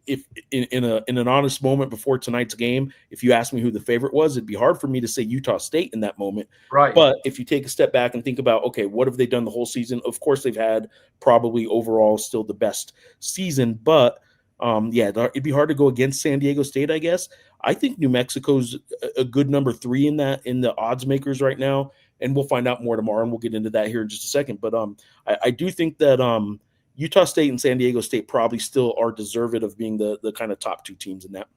[SPEAKER 7] If in an honest moment before tonight's game, if you asked me who the favorite was, it'd be hard for me to say Utah State in that moment.
[SPEAKER 6] Right.
[SPEAKER 7] But if you take a step back and think about, okay, what have they done the whole season? Of course, they've had probably overall still the best season, but it'd be hard to go against San Diego State, I guess. I think New Mexico's a good number 3 in the odds makers right now, and we'll find out more tomorrow, and we'll get into that here in just a second. But I do think that Utah State and San Diego State probably still are deserving of being the kind of top 2 teams in that.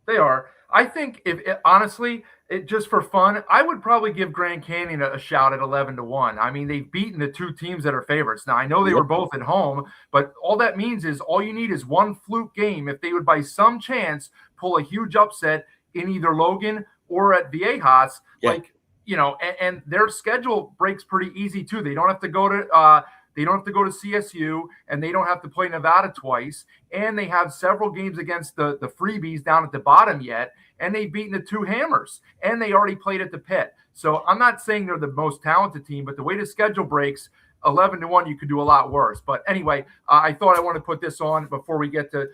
[SPEAKER 6] They are. I think honestly, just for fun, I would probably give Grand Canyon a shout at 11-1. I mean, they've beaten the 2 teams that are favorites. Now, I know they were both at home, but all that means is all you need is one fluke game. If they would by some chance pull a huge upset in either Logan or at Viejas, and their schedule breaks pretty easy too. They don't have to go to CSU, and they don't have to play Nevada twice. And they have several games against the freebies down at the bottom yet. And they've beaten the 2 hammers, and they already played at the Pit. So I'm not saying they're the most talented team, but the way the schedule breaks, 11-1, you could do a lot worse. But anyway, I thought I wanted to put this on before we get to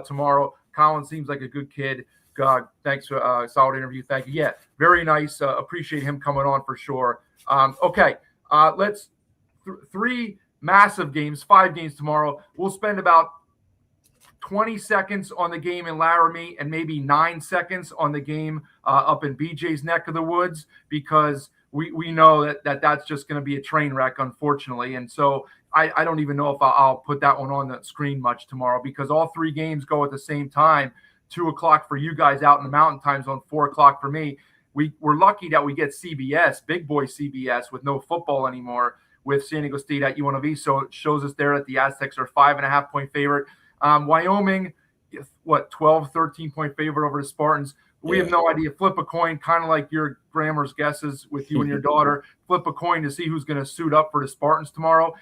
[SPEAKER 6] tomorrow. Colin seems like a good kid. God, thanks for a solid interview. Thank you. Yeah, very nice. Appreciate him coming on for sure. Okay, let's 3 massive games, 5 games tomorrow. We'll spend about 20 seconds on the game in Laramie and maybe 9 seconds on the game up in BJ's neck of the woods, because we know that's just going to be a train wreck, unfortunately. And so I don't even know if I'll put that one on the screen much tomorrow, because all 3 games go at the same time. 2:00 for you guys out in the Mountain Time Zone, 4:00 for me. We're lucky that we get CBS, big boy CBS, with no football anymore, with San Diego State at UNLV. So it shows us there that the Aztecs are 5.5-point favorite. Wyoming, 12, 13-point favorite over the Spartans. We have no idea. Flip a coin, kind of like your grandma's guesses with you and your daughter. Flip a coin to see who's going to suit up for the Spartans tomorrow.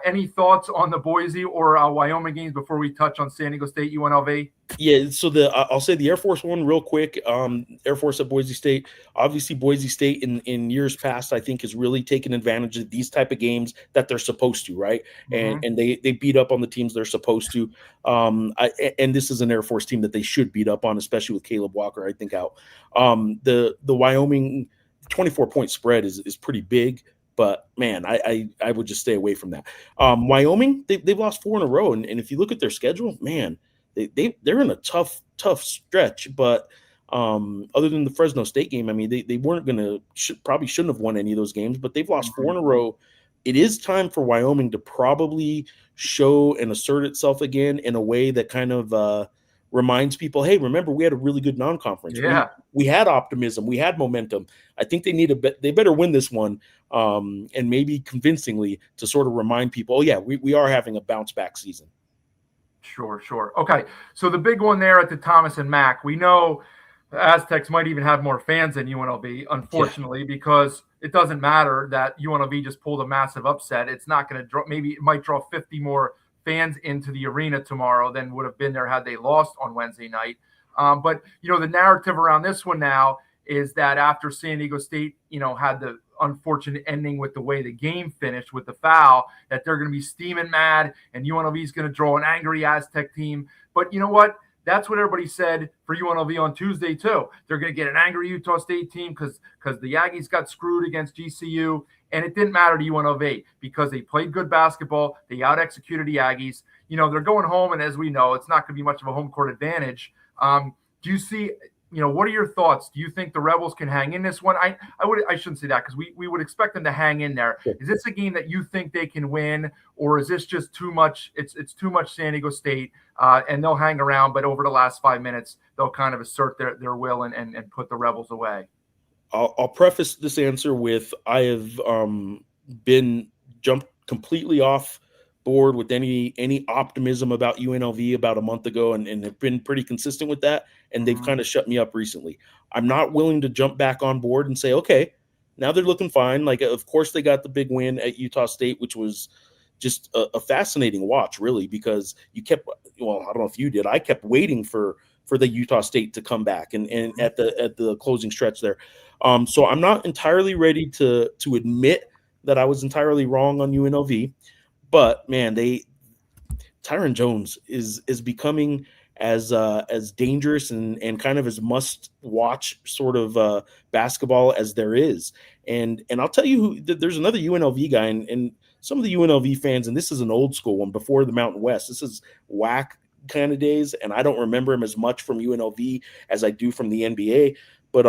[SPEAKER 6] Any thoughts on the Boise or Wyoming games before we touch on San Diego State, UNLV?
[SPEAKER 7] Yeah, so I'll say the Air Force one real quick. Air Force at Boise State. Obviously, Boise State in years past, I think, has really taken advantage of these type of games that they're supposed to, right? Mm-hmm. And they beat up on the teams they're supposed to. And this is an Air Force team that they should beat up on, especially with Caleb Walker, I think, out. The Wyoming 24-point spread is pretty big. But, man, I would just stay away from that. Wyoming, they've lost 4 in a row. And if you look at their schedule, man, they're in a tough stretch. But other than the Fresno State game, I mean, they weren't going to probably shouldn't have won any of those games. But they've lost 4 in a row. It is time for Wyoming to probably show and assert itself again in a way that kind of reminds people, hey, remember, we had a really good non-conference.
[SPEAKER 6] Yeah.
[SPEAKER 7] We had optimism. We had momentum. I think they better win this one, and maybe convincingly, to sort of remind people, oh, yeah, we are having a bounce-back season.
[SPEAKER 6] Sure. Okay, so the big one there at the Thomas and Mack, we know the Aztecs might even have more fans than UNLV, unfortunately, because it doesn't matter that UNLV just pulled a massive upset. It's not going to draw – maybe it might draw 50 more fans into the arena tomorrow than would have been there had they lost on Wednesday night. But, the narrative around this one now is that after San Diego State, had the unfortunate ending with the way the game finished with the foul, that they're going to be steaming mad and UNLV is going to draw an angry Aztec team. But you know what? That's what everybody said for UNLV on Tuesday too. They're going to get an angry Utah State team because the Aggies got screwed against GCU, and it didn't matter to UNLV because they played good basketball. They out-executed the Aggies. They're going home, and as we know, it's not going to be much of a home court advantage. Do you see? What are your thoughts? Do you think the Rebels can hang in this one? I shouldn't say that because we would expect them to hang in there.
[SPEAKER 7] Sure.
[SPEAKER 6] Is this a game that you think they can win, or is this just too much? It's too much San Diego State, and they'll hang around, but over the last 5 minutes, they'll kind of assert their will and put the Rebels away.
[SPEAKER 7] I'll preface this answer with I have been jumped completely off board with any optimism about UNLV about a month ago and have been pretty consistent with that, and they've kind of shut me up recently. I'm not willing to jump back on board and say, okay, now they're looking fine. Like, of course, they got the big win at Utah State, which was just a fascinating watch, really, because you kept, well, I don't know if you did, I kept waiting for the Utah State to come back and at the closing stretch there. So I'm not entirely ready to admit that I was entirely wrong on UNLV. But man, Tyron Jones is becoming as dangerous and kind of as must watch sort of basketball as there is. And I'll tell you there's another UNLV guy and some of the UNLV fans, and this is an old school one before the Mountain West. This is whack kind of days, and I don't remember him as much from UNLV as I do from the NBA. But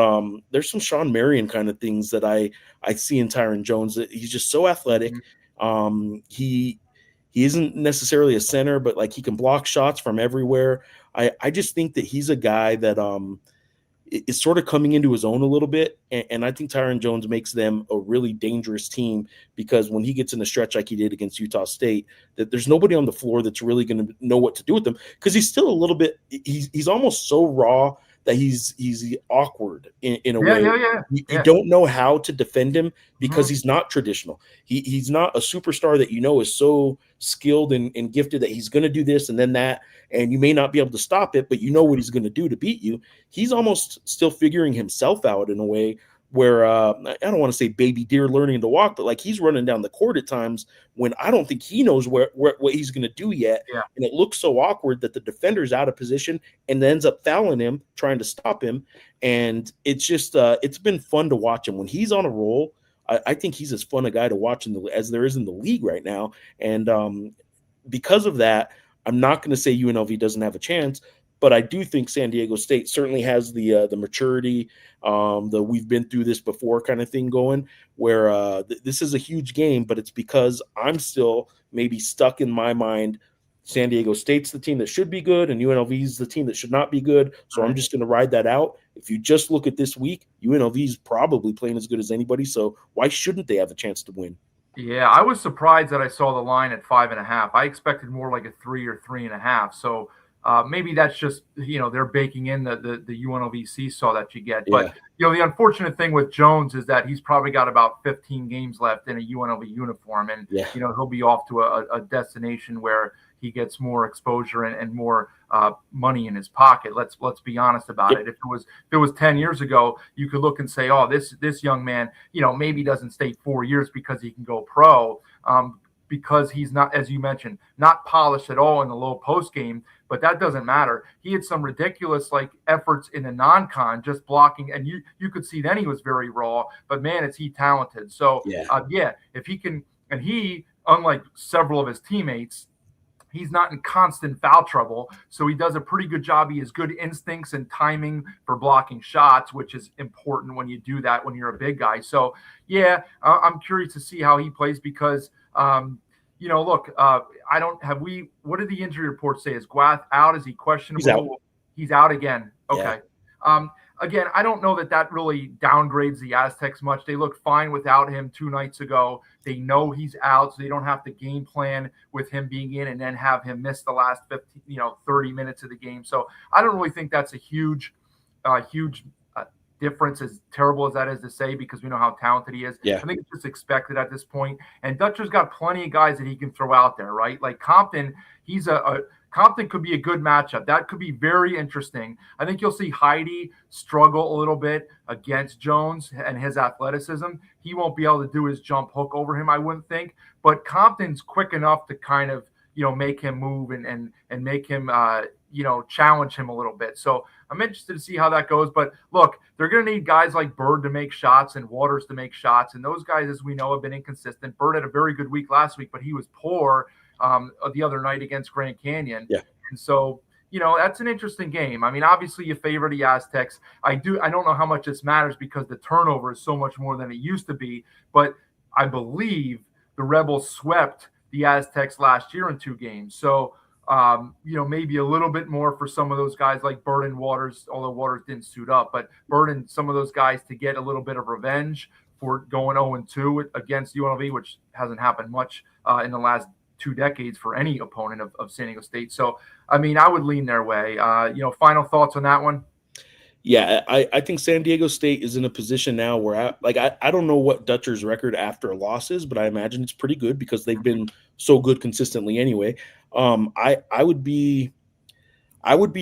[SPEAKER 7] there's some Sean Marion kind of things that I see in Tyron Jones. He's just so athletic. He isn't necessarily a center, but like he can block shots from everywhere. I just think that he's a guy that is sort of coming into his own a little bit. And I think Tyron Jones makes them a really dangerous team because when he gets in the stretch like he did against Utah State, that there's nobody on the floor that's really going to know what to do with them because he's still a little bit, he's almost so raw that he's awkward in a way. You don't know how to defend him because he's not traditional. He's not a superstar that is so skilled and gifted that he's going to do this and then that, and you may not be able to stop it, but you know what he's going to do to beat you. He's almost still figuring himself out in a way where I don't want to say baby deer learning to walk, but like he's running down the court at times when I don't think he knows what he's going to do yet. Yeah. And it looks so awkward that the defender's out of position and ends up fouling him, trying to stop him. And it's just it's been fun to watch him. When he's on a roll, I think he's as fun a guy to watch as there is in the league right now. And because of that, I'm not going to say UNLV doesn't have a chance, but I do think San Diego State certainly has the maturity, the we've been through this before kind of thing going, where this is a huge game, but it's because I'm still maybe stuck in my mind. San Diego State's the team that should be good, and UNLV is the team that should not be good. So I'm just going to ride that out. If you just look at this week, UNLV is probably playing as good as anybody. So why shouldn't they have a chance to win?
[SPEAKER 6] Yeah, I was surprised that I saw the line at 5.5. I expected more like a 3 or 3.5. So maybe that's just, they're baking in the UNLV seesaw that you get. But, the unfortunate thing with Jones is that he's probably got about 15 games left in a UNLV uniform. And, he'll be off to a destination where he gets more exposure and more money in his pocket. Let's be honest about it. If it was 10 years ago, you could look and say, oh, this young man, maybe doesn't stay 4 years because he can go pro. Because he's not, as you mentioned, not polished at all in the low post game, but that doesn't matter. He had some ridiculous efforts in the non-con, just blocking, and you could see then he was very raw, but man, is he talented. So if he can, and he, unlike several of his teammates, he's not in constant foul trouble, so he does a pretty good job. He has good instincts and timing for blocking shots, which is important when you do that when you're a big guy. So, I'm curious to see how he plays because, look, what did the injury report say? Is Gwath out? Is he questionable? He's out again. Okay. Yeah. Again, I don't know that really downgrades the Aztecs much. They look fine without him 2 nights ago. They know he's out, so they don't have to game plan with him being in and then have him miss the last 30 minutes of the game. So I don't really think that's a huge difference, as terrible as that is to say, because we know how talented he is. Yeah. I think it's just expected at this point. And Dutcher's got plenty of guys that he can throw out there, right? Like Compton, Compton could be a good matchup. That could be very interesting. I think you'll see Heidi struggle a little bit against Jones and his athleticism. He won't be able to do his jump hook over him, I wouldn't think. But Compton's quick enough to kind of, make him move and make him, challenge him a little bit. So I'm interested to see how that goes. But look, they're going to need guys like Bird to make shots and Waters to make shots. And those guys, as we know, have been inconsistent. Bird had a very good week last week, but he was poor the other night against Grand Canyon.
[SPEAKER 7] Yeah.
[SPEAKER 6] And so, that's an interesting game. I mean, obviously you favor the Aztecs. I don't know how much this matters because the turnover is so much more than it used to be. But I believe the Rebels swept the Aztecs last year in 2 games. So, maybe a little bit more for some of those guys like Bird and Waters, although Waters didn't suit up, but Bird and some of those guys to get a little bit of revenge for going 0-2 against UNLV, which hasn't happened much in the last 2 decades for any opponent of San Diego State. So, I mean, I would lean their way. Final thoughts on that one?
[SPEAKER 7] Yeah, I think San Diego State is in a position now where I don't know what Dutcher's record after a loss is, but I imagine it's pretty good because they've been so good consistently anyway. I would be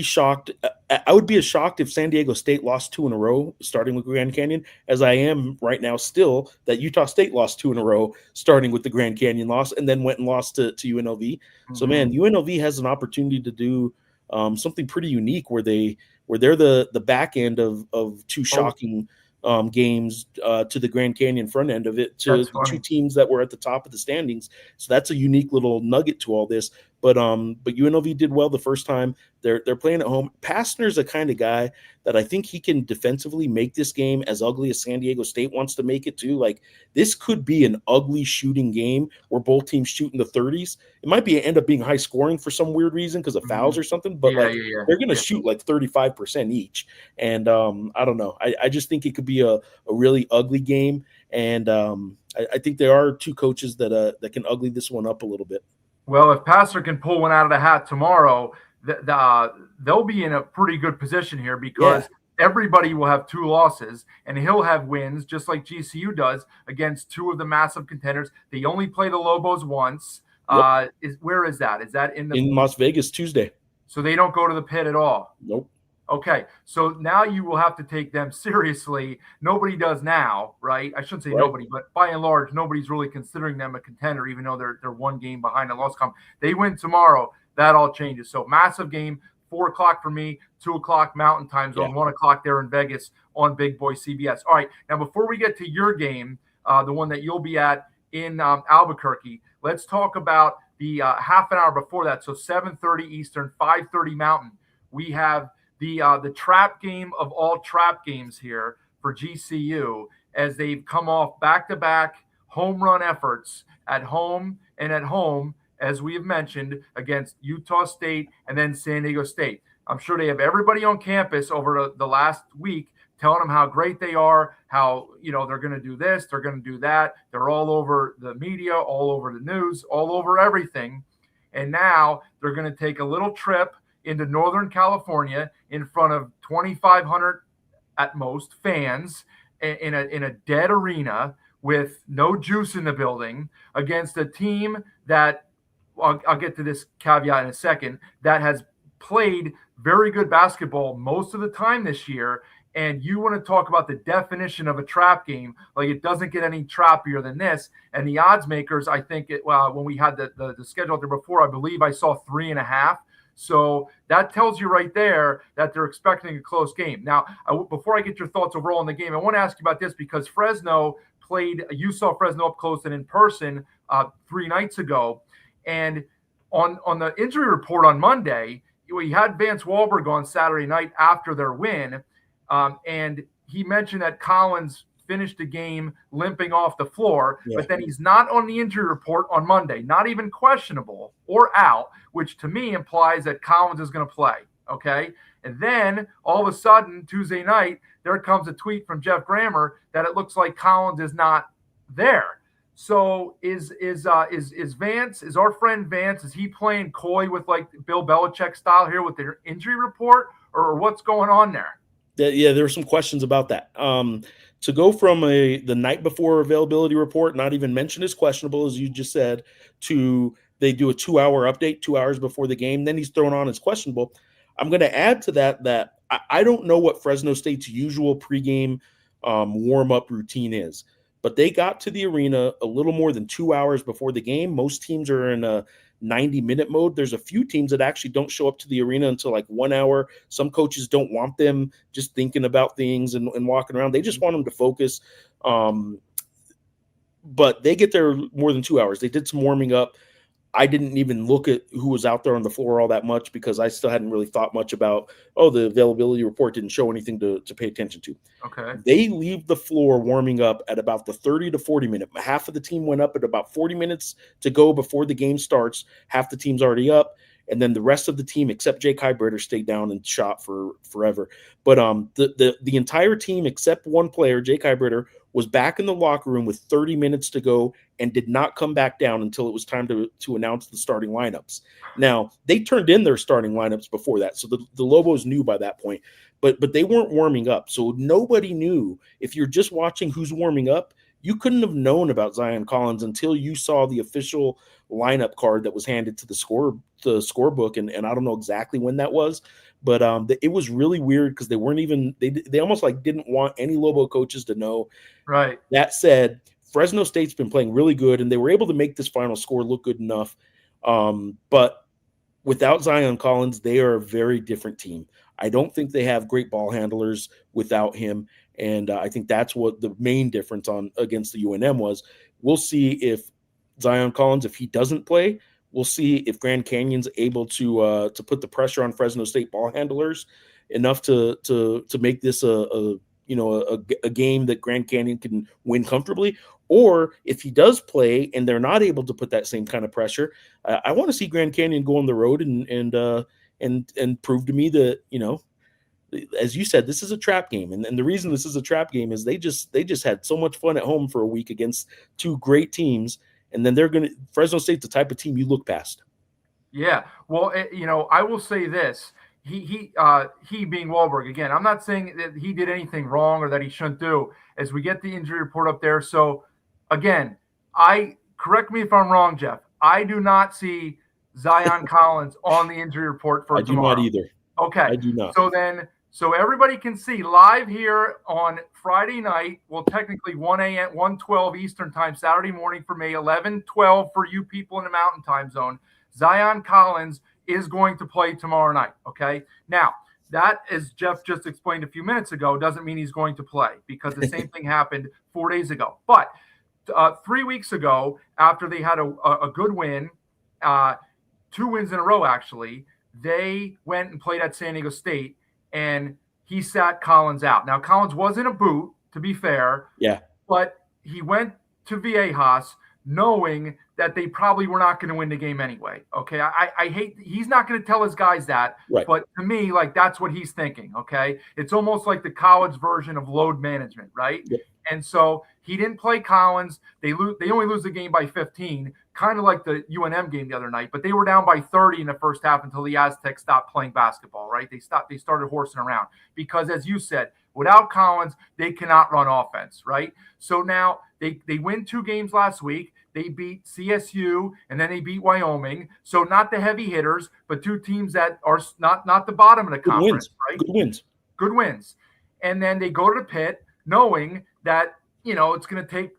[SPEAKER 7] shocked. I would be as shocked if San Diego State lost 2 in a row, starting with Grand Canyon, as I am right now still that Utah State lost 2 in a row, starting with the Grand Canyon loss, and then went and lost to UNLV. Mm-hmm. So, man, UNLV has an opportunity to do something pretty unique where they're the back end of 2 shocking games to the Grand Canyon front end of it, to the 2 teams that were at the top of the standings. So that's a unique little nugget to all this. But UNLV did well the first time. They're playing at home. Pastner's a kind of guy that I think he can defensively make this game as ugly as San Diego State wants to make it too. Like, this could be an ugly shooting game where both teams shoot in the 30s. It might end up being high scoring for some weird reason because of fouls or something, but they're going to shoot like 35% each. And I don't know. I just think it could be a really ugly game. And I think there are 2 coaches that can ugly this one up a little bit.
[SPEAKER 6] Well, if Passer can pull one out of the hat tomorrow, they'll be in a pretty good position here because everybody will have 2 losses and he'll have wins just like GCU does against 2 of the massive contenders. They only play the Lobos once. Yep. Where is that? Is that in
[SPEAKER 7] Las Vegas Tuesday?
[SPEAKER 6] So they don't go to the pit at all?
[SPEAKER 7] Nope.
[SPEAKER 6] Okay, so now you will have to take them seriously. Nobody does now, right? I shouldn't say nobody, but by and large, nobody's really considering them a contender, even though they're 1 game behind a loss column. They win tomorrow, that all changes. So massive game, 4 o'clock for me, 2 o'clock Mountain Time Zone, 1 o'clock there in Vegas on Big Boy CBS. All right, now before we get to your game, the one that you'll be at in Albuquerque, let's talk about the half an hour before that. So 7:30 Eastern, 5:30 Mountain. We have the trap game of all trap games here for GCU as they've come off back-to-back home run efforts at home, as we have mentioned, against Utah State and then San Diego State. I'm sure they have everybody on campus over the last week telling them how great they are, how they're going to do this, they're going to do that. They're all over the media, all over the news, all over everything. And now they're going to take a little trip into Northern California in front of 2,500 at most fans in a dead arena with no juice in the building against a team that I'll get to this caveat in a second, that has played very good basketball most of the time this year. And you want to talk about the definition of a trap game, like it doesn't get any trappier than this. And the odds makers, I think when we had the schedule there before, I believe I saw 3.5. So that tells you right there that they're expecting a close game. Now, before I get your thoughts overall on the game, I want to ask you about this because you saw Fresno up close and in person 3 nights ago. And on the injury report on Monday, we had Vance Wahlberg on Saturday night after their win. And he mentioned that Collins finished the game limping off the floor, but then he's not on the injury report on Monday, not even questionable or out, which to me implies that Collins is going to play. Okay. And then all of a sudden, Tuesday night, there comes a tweet from Jeff Grammer that it looks like Collins is not there. So is Vance, is our friend Vance, is he playing coy with like Bill Belichick style here with their injury report, or what's going on there?
[SPEAKER 7] Yeah, there are some questions about that. To go from the night before availability report, not even mentioned as questionable, as you just said, to they do a 2-hour update 2 hours before the game, then he's thrown on as questionable. I'm going to add to that I don't know what Fresno State's usual pregame warm-up routine is, but they got to the arena a little more than 2 hours before the game. Most teams are in a 90-minute mode. There's a few teams that actually don't show up to the arena until like 1 hour. Some coaches don't want them just thinking about things and walking around. They just want them to focus. But they get there more than 2 hours. They did some warming up. I didn't even look at who was out there on the floor all that much because I still hadn't really thought much about, the availability report didn't show anything to pay attention to.
[SPEAKER 6] Okay.
[SPEAKER 7] They leave the floor warming up at about the 30 to 40 minute. Half of the team went up at about 40 minutes to go before the game starts. Half the team's already up. And then the rest of the team, except Jake Hybritter, stayed down and shot for forever. But the entire team, except one player, Jake Hybritter, was back in the locker room with 30 minutes to go and did not come back down until it was time to announce the starting lineups. Now, they turned in their starting lineups before that, so the Lobos knew by that point, but they weren't warming up, so nobody knew. If you're just watching who's warming up, you couldn't have known about Zion Collins until you saw the official lineup card that was handed to the scorebook, and I don't know exactly when that was, but it was really weird because they weren't even they almost like didn't want any Lobo coaches to know.
[SPEAKER 6] Right.
[SPEAKER 7] That said, Fresno State's been playing really good, and they were able to make this final score look good enough. But without Zion Collins, they are a very different team. I don't think they have great ball handlers without him, and I think that's what the main difference against the UNM was. We'll see if Zion Collins, if he doesn't play, we'll see if Grand Canyon's able to put the pressure on Fresno State ball handlers enough to make this a game that Grand Canyon can win comfortably. Or if he does play and they're not able to put that same kind of pressure, I want to see Grand Canyon go on the road and prove to me that, as you said, this is a trap game. And the reason this is a trap game is they just had so much fun at home for a week against two great teams. And then Fresno State's the type of team you look past.
[SPEAKER 6] Yeah. Well, I will say this. He being Wahlberg, again, I'm not saying that he did anything wrong or that he shouldn't do, as we get the injury report up there. So again, correct me if I'm wrong, Jeff, I do not see Zion Collins on the injury report for tomorrow.
[SPEAKER 7] I do not either.
[SPEAKER 6] Okay.
[SPEAKER 7] I do not.
[SPEAKER 6] So everybody can see live here on Friday night, well, technically 1 a.m., 1:12 Eastern time, Saturday morning for me, 11:12 for you people in the Mountain Time Zone. Zion Collins is going to play tomorrow night, okay? Now, that, as Jeff just explained a few minutes ago, doesn't mean he's going to play because the same thing happened 4 days ago. But 3 weeks ago, after they had a good win, 2 wins in a row actually, they went and played at San Diego State, and he sat Collins out. Now, Collins was in a boot, to be fair.
[SPEAKER 7] Yeah.
[SPEAKER 6] But he went to Viejas knowing that they probably were not going to win the game anyway. Okay. I hate, he's not going to tell his guys that,
[SPEAKER 7] right.
[SPEAKER 6] But to me, like, that's what he's thinking. Okay. It's almost like the college version of load management, right?
[SPEAKER 7] Yep.
[SPEAKER 6] And so he didn't play Collins. They only lose the game by 15, kind of like the UNM game the other night, but they were down by 30 in the first half until the Aztecs stopped playing basketball, right? They started horsing around because, as you said, without Collins, they cannot run offense, right? So now they win 2 games last week. They beat CSU, and then they beat Wyoming. So not the heavy hitters, but 2 teams that are not the bottom of the conference, right? Good wins. And then they go to the pit knowing that, it's going to take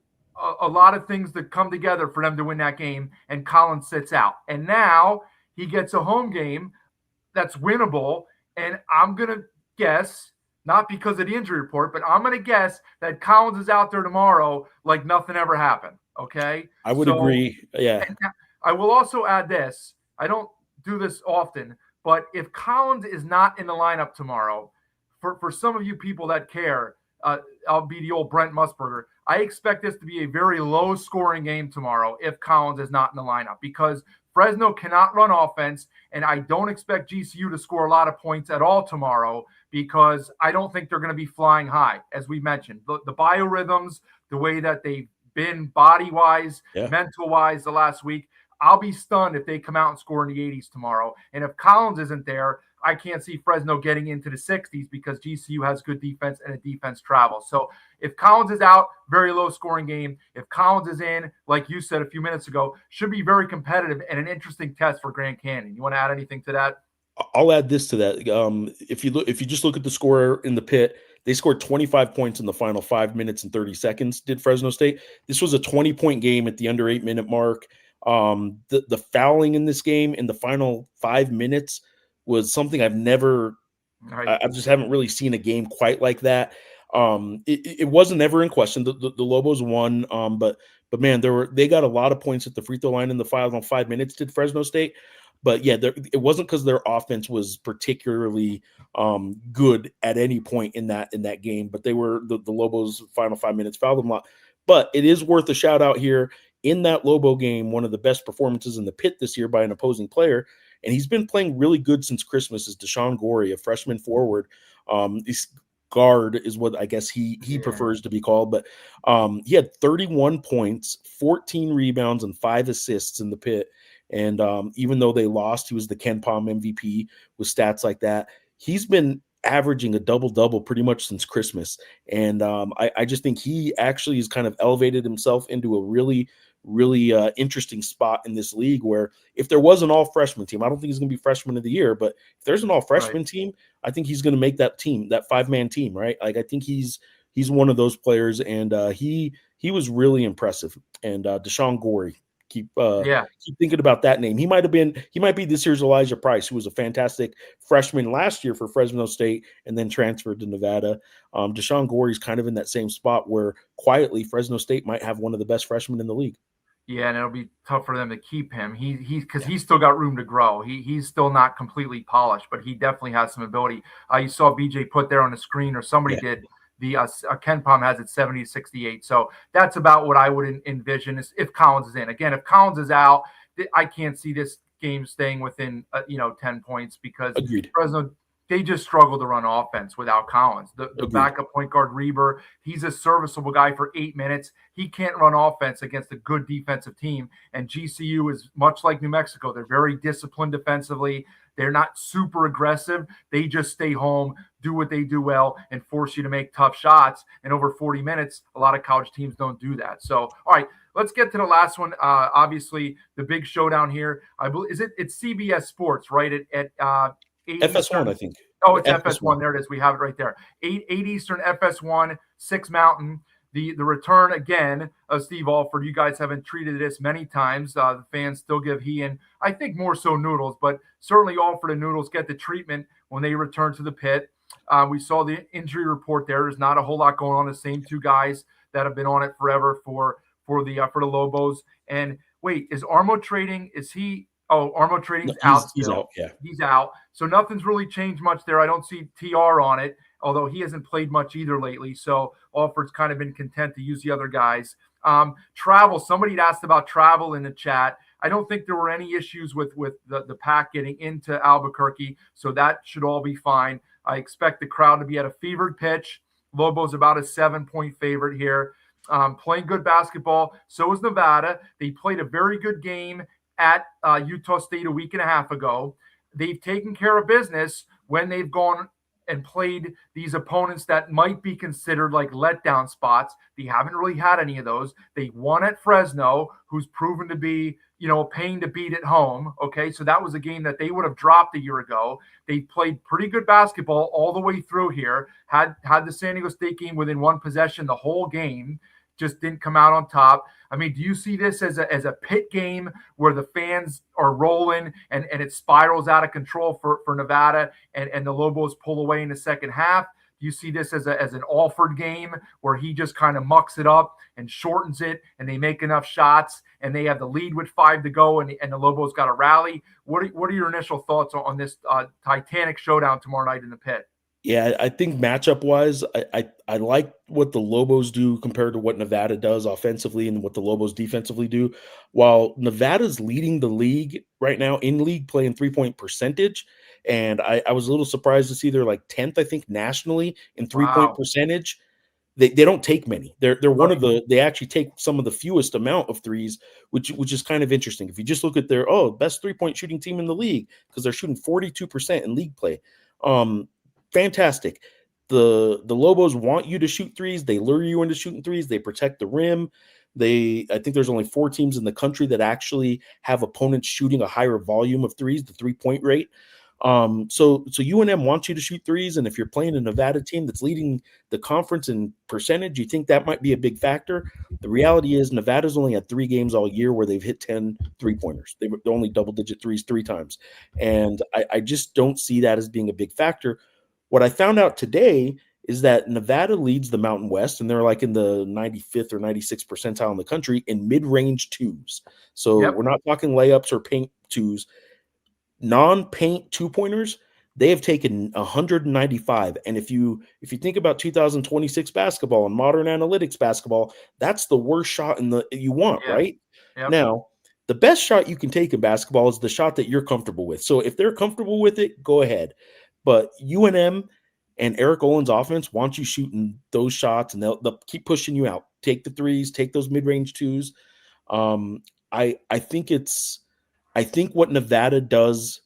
[SPEAKER 6] a lot of things to come together for them to win that game, and Collins sits out. And now he gets a home game that's winnable, and I'm going to guess, not because of the injury report, but I'm going to guess that Collins is out there tomorrow like nothing ever happened. Okay.
[SPEAKER 7] I would agree. Yeah.
[SPEAKER 6] I will also add this. I don't do this often, but if Collins is not in the lineup tomorrow, for some of you people that care, I'll be the old Brent Musburger. I expect this to be a very low scoring game tomorrow if Collins is not in the lineup, because Fresno cannot run offense, and I don't expect GCU to score a lot of points at all tomorrow because I don't think they're going to be flying high, as we mentioned. The biorhythms, the way that they've been body-wise, mental-wise the last week, I'll be stunned if they come out and score in the 80s tomorrow. And if Collins isn't there, I can't see Fresno getting into the 60s because GCU has good defense and a defense travels. So if Collins is out, very low scoring game. If Collins is in, like you said a few minutes ago, should be very competitive and an interesting test for Grand Canyon. You want to add anything to that?
[SPEAKER 7] I'll add this to that. If you just look at the score in the pit, they scored 25 points in the final 5 minutes and 30 seconds, did Fresno State. This was a 20-point game at the under 8-minute mark. The fouling in this game in the final 5 minutes was something I've never
[SPEAKER 6] Right.
[SPEAKER 7] I just haven't really seen a game quite like that. It wasn't ever in question. The Lobos won, but man, they got a lot of points at the free throw line in the final 5 minutes. Did Fresno State? But yeah, it wasn't because their offense was particularly good at any point in that game. But they were the Lobos' final 5 minutes fouled them a lot. But it is worth a shout out here in that Lobo game. One of the best performances in the pit this year by an opposing player. And he's been playing really good since Christmas. Is Deshaun Gorey, a freshman forward. He's guard is what I guess he prefers to be called. But he had 31 points, 14 rebounds, and 5 assists in the pit. And even though they lost, he was the Ken Palm MVP with stats like that. He's been averaging a double-double pretty much since Christmas. And I just think he actually has kind of elevated himself into a really interesting spot in this league where if there was an all-freshman team, I don't think he's going to be freshman of the year, but if there's an all-freshman team, I think he's going to make that team, that 5-man team, right? Like I think he's one of those players, and he was really impressive. And Deshaun Gorey, keep thinking about that name. He might be this year's Elijah Price, who was a fantastic freshman last year for Fresno State and then transferred to Nevada. Deshaun Gorey's kind of in that same spot where quietly Fresno State might have one of the best freshmen in the league.
[SPEAKER 6] Yeah, and it'll be tough for them to keep him. He's still got room to grow. He's still not completely polished, but he definitely has some ability. You saw BJ put there on the screen, or somebody did. The Ken Palm has it 70-68. So that's about what I would envision is if Collins is in. Again, if Collins is out, I can't see this game staying within 10 points because Fresno, they just struggle to run offense without Collins. The backup point guard, Reber, he's a serviceable guy for 8 minutes. He can't run offense against a good defensive team. And GCU is much like New Mexico. They're very disciplined defensively. They're not super aggressive. They just stay home, do what they do well, and force you to make tough shots. And over 40 minutes, a lot of college teams don't do that. So, all right, let's get to the last one. Obviously, the big showdown here. I believe it's CBS Sports, right? At
[SPEAKER 7] FS1, I think.
[SPEAKER 6] Oh, it's FS1. There it is. We have it right there. 8 Eastern, FS1, 6 Mountain. The return again of Steve Alford. You guys haven't treated this many times. The fans still give he and I think more so Noodles, but certainly Alford and Noodles get the treatment when they return to the pit. We saw the injury report there. There's not a whole lot going on. The same 2 guys that have been on it forever for the Lobos. And wait, is Armo Trading? Is he? Oh, Armo Trading's out.
[SPEAKER 7] He's out. Yeah,
[SPEAKER 6] he's out. So nothing's really changed much there. I don't see TR on it, although he hasn't played much either lately. So Alford's kind of been content to use the other guys. Travel. Somebody had asked about travel in the chat. I don't think there were any issues with the pack getting into Albuquerque, so that should all be fine. I expect the crowd to be at a fevered pitch. Lobos about a 7-point favorite here. Playing good basketball. So is Nevada. They played a very good game at Utah State a week and a half ago. They've taken care of business when they've gone and played these opponents that might be considered like letdown spots. They haven't really had any of those. They won at Fresno, who's proven to be, a pain to beat at home. Okay, so that was a game that they would have dropped a year ago. They played pretty good basketball all the way through here. Had the San Diego State game within 1 possession the whole game. Just didn't come out on top. I mean, do you see this as a pit game where the fans are rolling and it spirals out of control for Nevada and the Lobos pull away in the second half? Do you see this as an Alford game where he just kind of mucks it up and shortens it and they make enough shots and they have the lead with 5 to go and the Lobos got a rally? What are your initial thoughts on this Titanic showdown tomorrow night in the pit?
[SPEAKER 7] Yeah, I think matchup-wise, I like what the Lobos do compared to what Nevada does offensively and what the Lobos defensively do. While Nevada's leading the league right now in league play in three-point percentage, and I was a little surprised to see they're like 10th, I think, nationally in three-point percentage. They don't take many. They're one of they actually take some of the fewest amount of threes, which is kind of interesting. If you just look at their best 3-point shooting team in the league, because they're shooting 42% in league play. Fantastic. The Lobos want you to shoot threes. They lure you into shooting threes. They protect the rim. I think there's only 4 teams in the country that actually have opponents shooting a higher volume of threes, the 3-point rate. So UNM wants you to shoot threes, and if you're playing a Nevada team that's leading the conference in percentage, you think that might be a big factor. The reality is Nevada's only had 3 games all year where they've hit 10 3-pointers. They're only double-digit threes 3 times, and I just don't see that as being a big factor. What I found out today is that Nevada leads the Mountain West, and they're like in the 95th or 96th percentile in the country in mid-range twos. So
[SPEAKER 6] Yep.
[SPEAKER 7] we're not talking layups or paint twos. Non-paint 2-pointers, they have taken 195. And if you think about 2026 basketball and modern analytics basketball, that's the worst shot in the you want,
[SPEAKER 6] Yeah.
[SPEAKER 7] right?
[SPEAKER 6] Yep.
[SPEAKER 7] Now, the best shot you can take in basketball is the shot that you're comfortable with. So if they're comfortable with it, go ahead. But UNM and Eric Olin's offense wants you shooting those shots, and they'll keep pushing you out. Take the threes, take those mid-range twos. Um, I think what Nevada does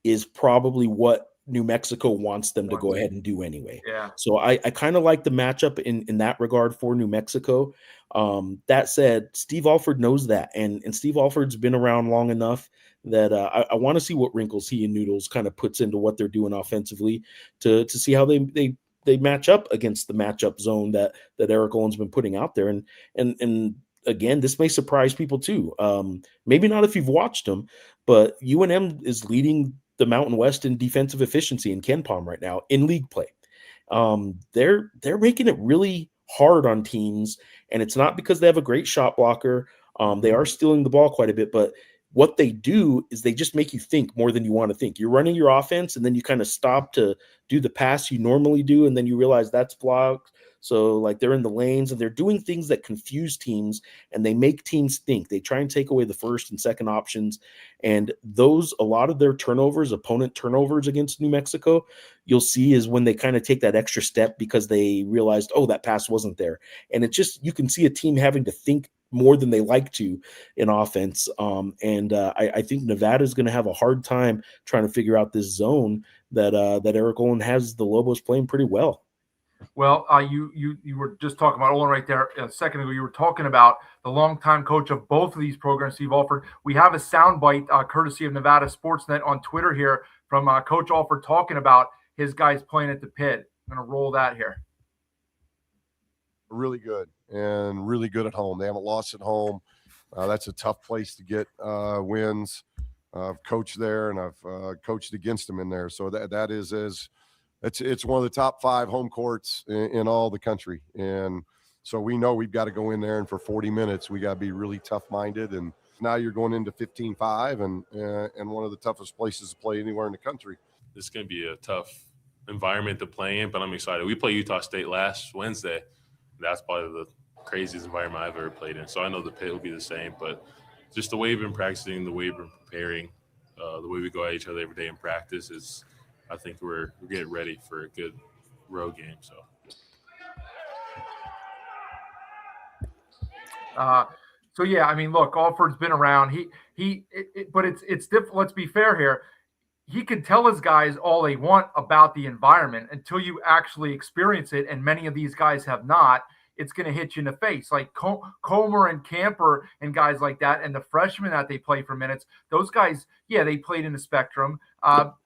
[SPEAKER 7] is probably what New Mexico wants them to go ahead and do anyway.
[SPEAKER 6] Yeah.
[SPEAKER 7] So I kind of like the matchup in that regard for New Mexico. That said, Steve Alford knows that, and Steve Alford's been around long enough that I want to see what wrinkles he and Noodles kind of puts into what they're doing offensively to see how they match up against the matchup zone that Eric Olin's been putting out there. And again, this may surprise people too. Maybe not if you've watched them, but UNM is leading the Mountain West in defensive efficiency in KenPom right now in league play. They're making it really hard on teams, and it's not because they have a great shot blocker. They are stealing the ball quite a bit, but what they do is they just make you think more than you want to think. You're running your offense, and then you kind of stop to do the pass you normally do, and then you realize that's blocked. So like they're in the lanes and they're doing things that confuse teams, and they make teams think. They try and take away the first and second options. And a lot of their turnovers, opponent turnovers against New Mexico, you'll see is when they kind of take that extra step because they realized, oh, that pass wasn't there. And you can see a team having to think more than they like to in offense. I think Nevada is going to have a hard time trying to figure out this zone that Eric Olin has the Lobos playing pretty well.
[SPEAKER 6] Well, you were just talking about Olin right there a second ago. You were talking about the longtime coach of both of these programs, Steve Alford. We have a soundbite courtesy of Nevada Sportsnet on Twitter here from Coach Alford talking about his guys playing at the Pit. I'm going to roll that here.
[SPEAKER 9] Really good and really good at home. They haven't lost at home. That's a tough place to get wins. I've coached there, and I've coached against them in there. So that is it's one of the top 5 home courts in all the country. And so we know we've got to go in there, and for 40 minutes, we got to be really tough-minded. And now you're going into 15-5 and one of the toughest places to play anywhere in the country.
[SPEAKER 10] It's going to be a tough environment to play in, but I'm excited. We play Utah State last Wednesday. That's probably the craziest environment I've ever played in. So I know the Pit will be the same, but just the way we've been practicing, the way we've been preparing, the way we go at each other every day in practice is, I think we're getting ready for a good road game.
[SPEAKER 6] So yeah, I mean, look, Alford's been around. But it's different. Let's be fair here. He can tell his guys all they want about the environment until you actually experience it, and many of these guys have not. It's going to hit you in the face. Like Comer and Camper and guys like that, and the freshmen that they play for minutes, those guys, yeah, they played in the Spectrum.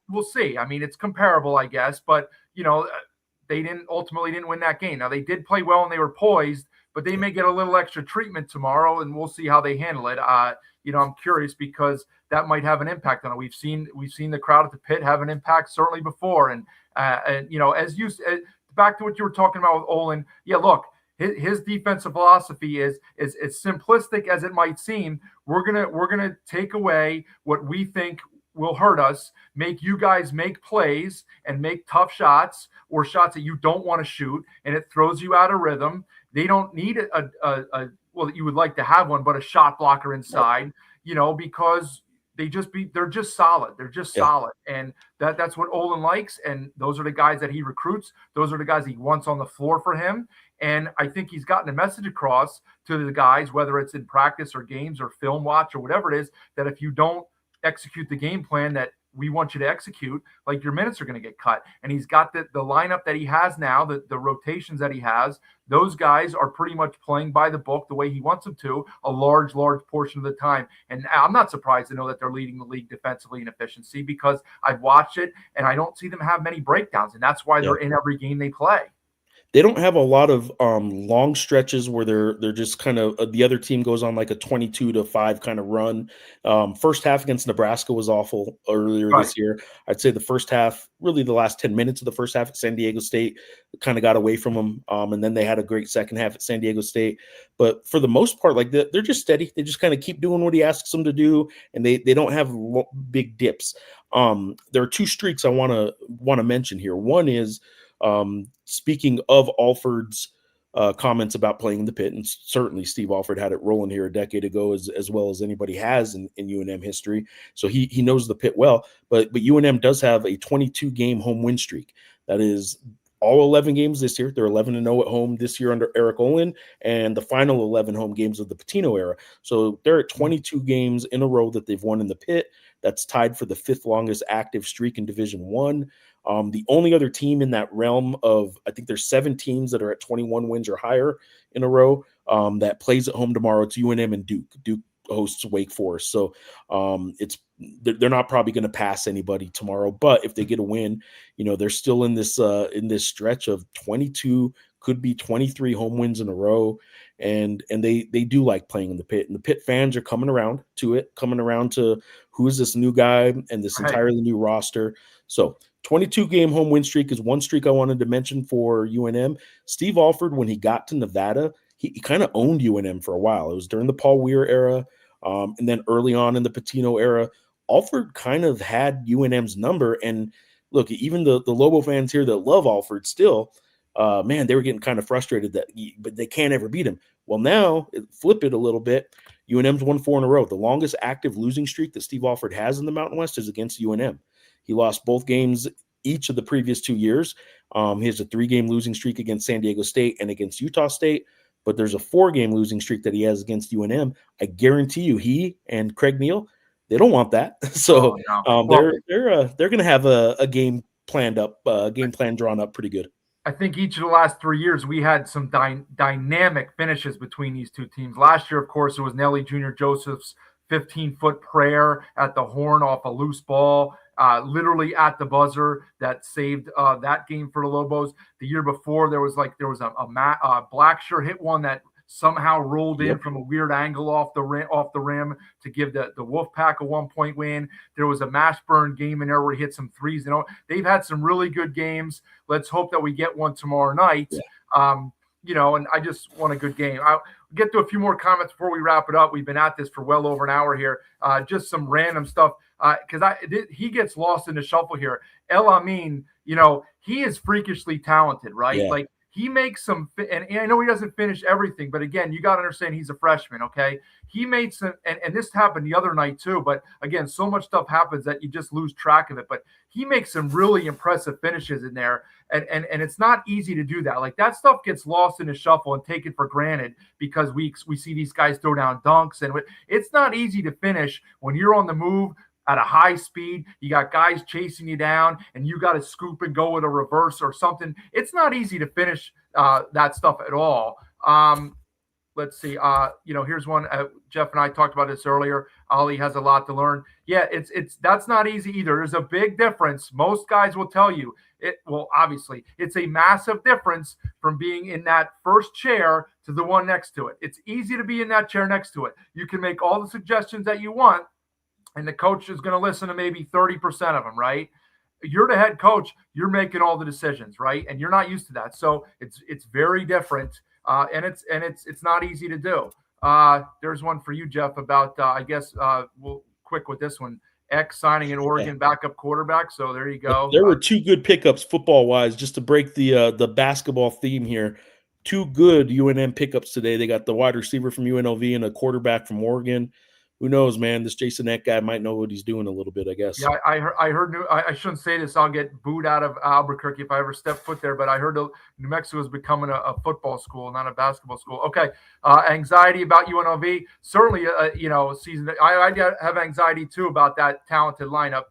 [SPEAKER 6] We'll see. I mean, it's comparable, I guess, but, they ultimately didn't win that game. Now, they did play well and they were poised, but they may get a little extra treatment tomorrow, and we'll see how they handle it. I'm curious because that might have an impact on it. We've seen the crowd at the Pit have an impact certainly before. And as you back to what you were talking about with Olin, yeah, look, his defensive philosophy is as simplistic as it might seem. We're gonna take away what we think will hurt us, make you guys make plays and make tough shots or shots that you don't want to shoot, and it throws you out of rhythm. They don't need well, you would like to have one, but a shot blocker inside, because they're just solid. They're just solid. And that's what Olin likes. And those are the guys that he recruits. Those are the guys he wants on the floor for him. And I think he's gotten a message across to the guys, whether it's in practice or games or film watch or whatever it is, that if you don't execute the game plan that we want you to execute, like your minutes are going to get cut. And he's got the lineup that he has now, the rotations that he has. Those guys are pretty much playing by the book the way he wants them to a large portion of the time. And I'm not surprised to know that they're leading the league defensively in efficiency, because I've watched it and I don't see them have many breakdowns. And that's why they're in every game they play.
[SPEAKER 7] They don't have a lot of long stretches where they're just kind of the other team goes on like a 22-5 kind of run. First half against Nebraska was awful earlier this year. I'd say the first half, really the last 10 minutes of the first half at San Diego State, kind of got away from them. And then they had a great second half at San Diego State. But for the most part, like they're just steady. They just kind of keep doing what he asks them to do, and they don't have big dips. There are two streaks I want to mention here. One is, speaking of Alford's comments about playing in the pit, and certainly Steve Alford had it rolling here a decade ago as well as anybody has in UNM history. So he knows the pit well, but UNM does have a 22-game home win streak. That is all 11 games this year. They're 11-0 at home this year under Eric Olin, and the final 11 home games of the Pitino era. So they're at 22 games in a row that they've won in the pit. That's tied for the 5th longest active streak in Division I. The only other team in that realm of, I think there's 7 teams that are at 21 wins or higher in a row that plays at home tomorrow. It's UNM and Duke. Duke hosts Wake Forest. So they're not probably going to pass anybody tomorrow, but if they get a win, they're still in this stretch of 22, could be 23 home wins in a row. And they do like playing in the pit, and the pit fans are coming around to who is this new guy and this entirely new roster. So 22-game home win streak is one streak I wanted to mention for UNM. Steve Alford, when he got to Nevada, he kind of owned UNM for a while. It was during the Paul Weir era, and then early on in the Pitino era. Alford kind of had UNM's number. And look, even the Lobo fans here that love Alford still, man, they were getting kind of frustrated but they can't ever beat him. Well, now flip it a little bit. UNM's won 4 in a row. The longest active losing streak that Steve Alford has in the Mountain West is against UNM. He lost both games each of the previous 2 years. He has a 3-game losing streak against San Diego State and against Utah State, but there's a 4-game losing streak that he has against UNM. I guarantee you, he and Craig Neal, they don't want that. So they're going to have a game planned up, game plan drawn up pretty good.
[SPEAKER 6] I think each of the last 3 years, we had some dynamic finishes between these two teams. Last year, of course, it was Nelly Jr. Joseph's 15-foot prayer at the horn off a loose ball, literally at the buzzer, that saved that game for the Lobos. The year before, there was a Blacksher hit one that somehow rolled in from a weird angle off the rim to give the Wolfpack a 1-point win. There was a Mashburn game in there where he hit some threes. They've had some really good games. Let's hope that we get one tomorrow night. And I just want a good game. I'll get to a few more comments before we wrap it up. We've been at this for well over an hour here. Just some random stuff because he gets lost in the shuffle here. El Amin, he is freakishly talented, right?
[SPEAKER 7] Yeah.
[SPEAKER 6] Like, he makes some, and I know he doesn't finish everything, but again, you got to understand he's a freshman, okay? He made some, and this happened the other night too, but again, so much stuff happens that you just lose track of it. But he makes some really impressive finishes in there, and it's not easy to do that. Like, that stuff gets lost in the shuffle and taken for granted because we see these guys throw down dunks, and it's not easy to finish when you're on the move at a high speed. You got guys chasing you down, and you got to scoop and go with a reverse or something. It's not easy to finish that stuff at all. Let's see. Here's one. Jeff and I talked about this earlier. Ali has a lot to learn. Yeah, that's not easy either. There's a big difference. Most guys will tell you it. Well, obviously, it's a massive difference from being in that first chair to the one next to it. It's easy to be in that chair next to it. You can make all the suggestions that you want, and the coach is going to listen to maybe 30% of them, right? You're the head coach. You're making all the decisions, right? And you're not used to that. So it's very different, and it's not easy to do. There's one for you, Jeff, about we'll quick with this one. X signing an Oregon backup quarterback. So there you go.
[SPEAKER 7] There were 2 good pickups football-wise, just to break the basketball theme here. 2 good UNM pickups today. They got the wide receiver from UNLV and a quarterback from Oregon. Who knows, man? This Jason Eck guy might know what he's doing a little bit, I guess.
[SPEAKER 6] Yeah, I heard. I shouldn't say this. I'll get booed out of Albuquerque if I ever step foot there. But I heard New Mexico is becoming a football school, not a basketball school. Okay, anxiety about UNLV. Certainly, season. I have anxiety too about that talented lineup.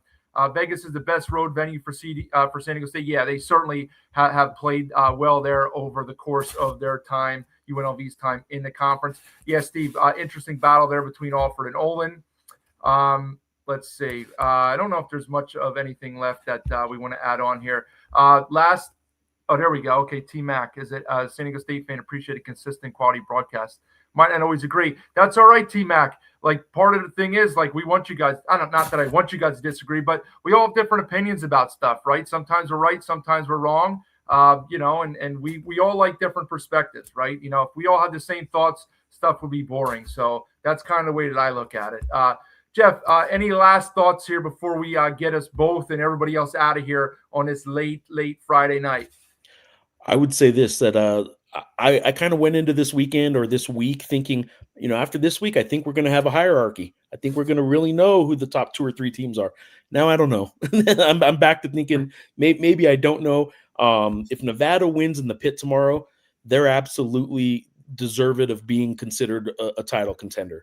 [SPEAKER 6] Vegas is the best road venue for for San Diego State. Yeah, they certainly have played well there over the course of their time, UNLV's time in the conference. Yeah, Steve, interesting battle there between Alford and Olin. Let's see. I don't know if there's much of anything left that we want to add on here. Oh, there we go. Okay, T-Mac, is it San Diego State fan? Appreciate a consistent quality broadcast. Might not always agree. That's all right, T-Mac. Like, part of the thing is, like, we want you guys, not that I want you guys to disagree, but we all have different opinions about stuff, right? Sometimes we're right, sometimes we're wrong, and we all like different perspectives, right? If we all had the same thoughts, stuff would be boring. So that's kind of the way that I look at it. Jeff, any last thoughts here before we get us both and everybody else out of here on this late Friday night?
[SPEAKER 7] I would say this, that I kind of went into this weekend or this week thinking, after this week, I think we're going to have a hierarchy. I think we're going to really know who the top 2 or 3 teams are. Now I don't know. I'm back to thinking maybe I don't know. If Nevada wins in the pit tomorrow, they're absolutely deserved of being considered a title contender.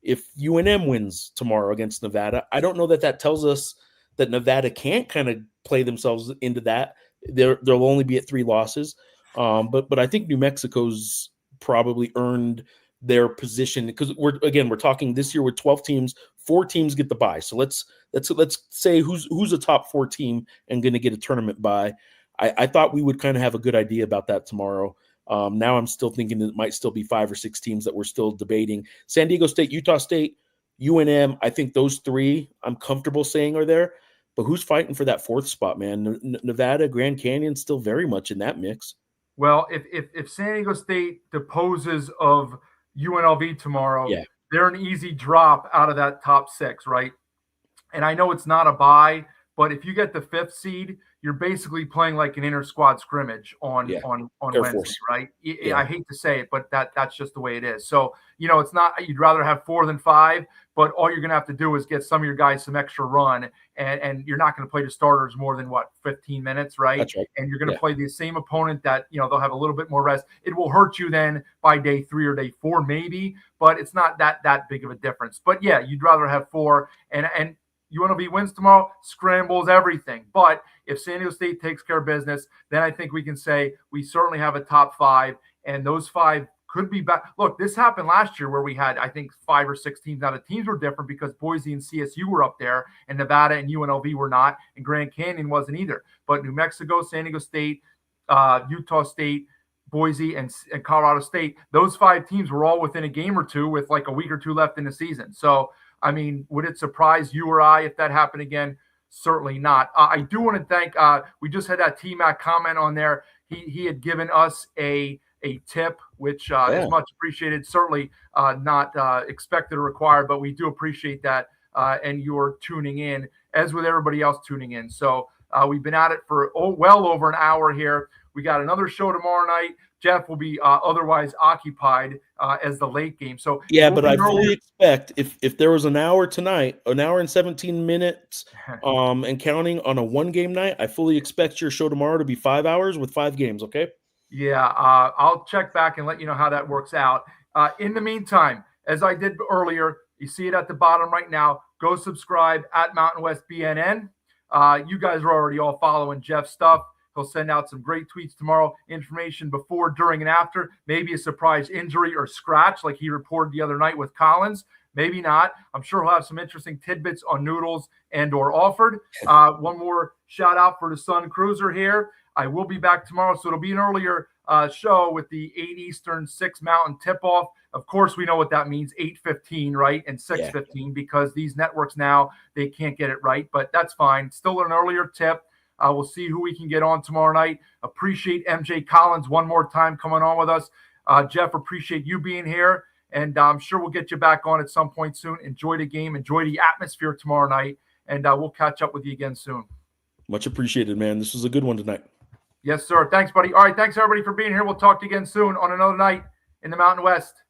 [SPEAKER 7] If UNM wins tomorrow against Nevada, I don't know that tells us that Nevada can't kind of play themselves into that. They'll only be at 3 losses. But I think New Mexico's probably earned their position, because we're talking this year with 12 teams, 4 teams get the bye. So let's say who's a top 4 team and going to get a tournament bye. I thought we would kind of have a good idea about that tomorrow. Now I'm still thinking that it might still be 5 or 6 teams that we're still debating. San Diego State, Utah State, UNM, I think those 3 I'm comfortable saying are there. But who's fighting for that 4th spot, man? Nevada, Grand Canyon, still very much in that mix.
[SPEAKER 6] Well, if San Diego State deposes of UNLV tomorrow,
[SPEAKER 7] yeah,
[SPEAKER 6] they're an easy drop out of that top 6, right? And I know it's not a bye, but if you get the 5th seed, you're basically playing like an inter-squad scrimmage on Wednesday,
[SPEAKER 7] Force.
[SPEAKER 6] right? I hate to say it, but that's just the way it is. So, it's not, you'd rather have 4 than 5, but all you're going to have to do is get some of your guys some extra run, and you're not going to play the starters more than 15 minutes, right?
[SPEAKER 7] That's right.
[SPEAKER 6] And you're going to play the same opponent that, they'll have a little bit more rest. It will hurt you then by day 3 or day 4, maybe, but it's not that big of a difference. But yeah, you'd rather have 4, and UNLV wins tomorrow, scrambles everything. But if San Diego State takes care of business, then I think we can say we certainly have a top 5, and those 5 could be back. Look, this happened last year where we had, I think, 5 or 6 teams. Now, the teams were different because Boise and CSU were up there, and Nevada and UNLV were not, and Grand Canyon wasn't either. But New Mexico, San Diego State, Utah State, Boise, and Colorado State, those 5 teams were all within a game or 2 with like a week or 2 left in the season. So, I mean, would it surprise you or I if that happened again? Certainly not. I do want to thank, we just had that T-Mac comment on there. He had given us a tip, which is much appreciated. Certainly not expected or required, but we do appreciate that. And you're tuning in, as with everybody else tuning in. So we've been at it for well over an hour here. We got another show tomorrow night. Jeff will be otherwise occupied as the late game. So
[SPEAKER 7] yeah, but I fully expect if there was an hour tonight, an hour and 17 minutes, and counting on a 1-game night, I fully expect your show tomorrow to be 5 hours with 5 games. Okay.
[SPEAKER 6] Yeah, I'll check back and let you know how that works out. In the meantime, as I did earlier, you see it at the bottom right now. Go subscribe at Mountain West BNN. You guys are already all following Jeff's stuff. He'll send out some great tweets tomorrow, information before, during, and after. Maybe a surprise injury or scratch like he reported the other night with Collins. Maybe not. I'm sure he'll have some interesting tidbits on Noodles and or Alford. One more shout out for the Sun Cruiser here. I will be back tomorrow, so it'll be an earlier show with the 8 Eastern, 6 Mountain tip-off. Of course, we know what that means, 8:15, right, and 6:15, because these networks now, they can't get it right, but that's fine. Still an earlier tip. We'll see who we can get on tomorrow night. Appreciate MJ Collins one more time coming on with us. Jeff, appreciate you being here, and I'm sure we'll get you back on at some point soon. Enjoy the game. Enjoy the atmosphere tomorrow night, and we'll catch up with you again soon.
[SPEAKER 7] Much appreciated, man. This was a good one tonight.
[SPEAKER 6] Yes, sir. Thanks, buddy. All right, thanks, everybody, for being here. We'll talk to you again soon on another night in the Mountain West.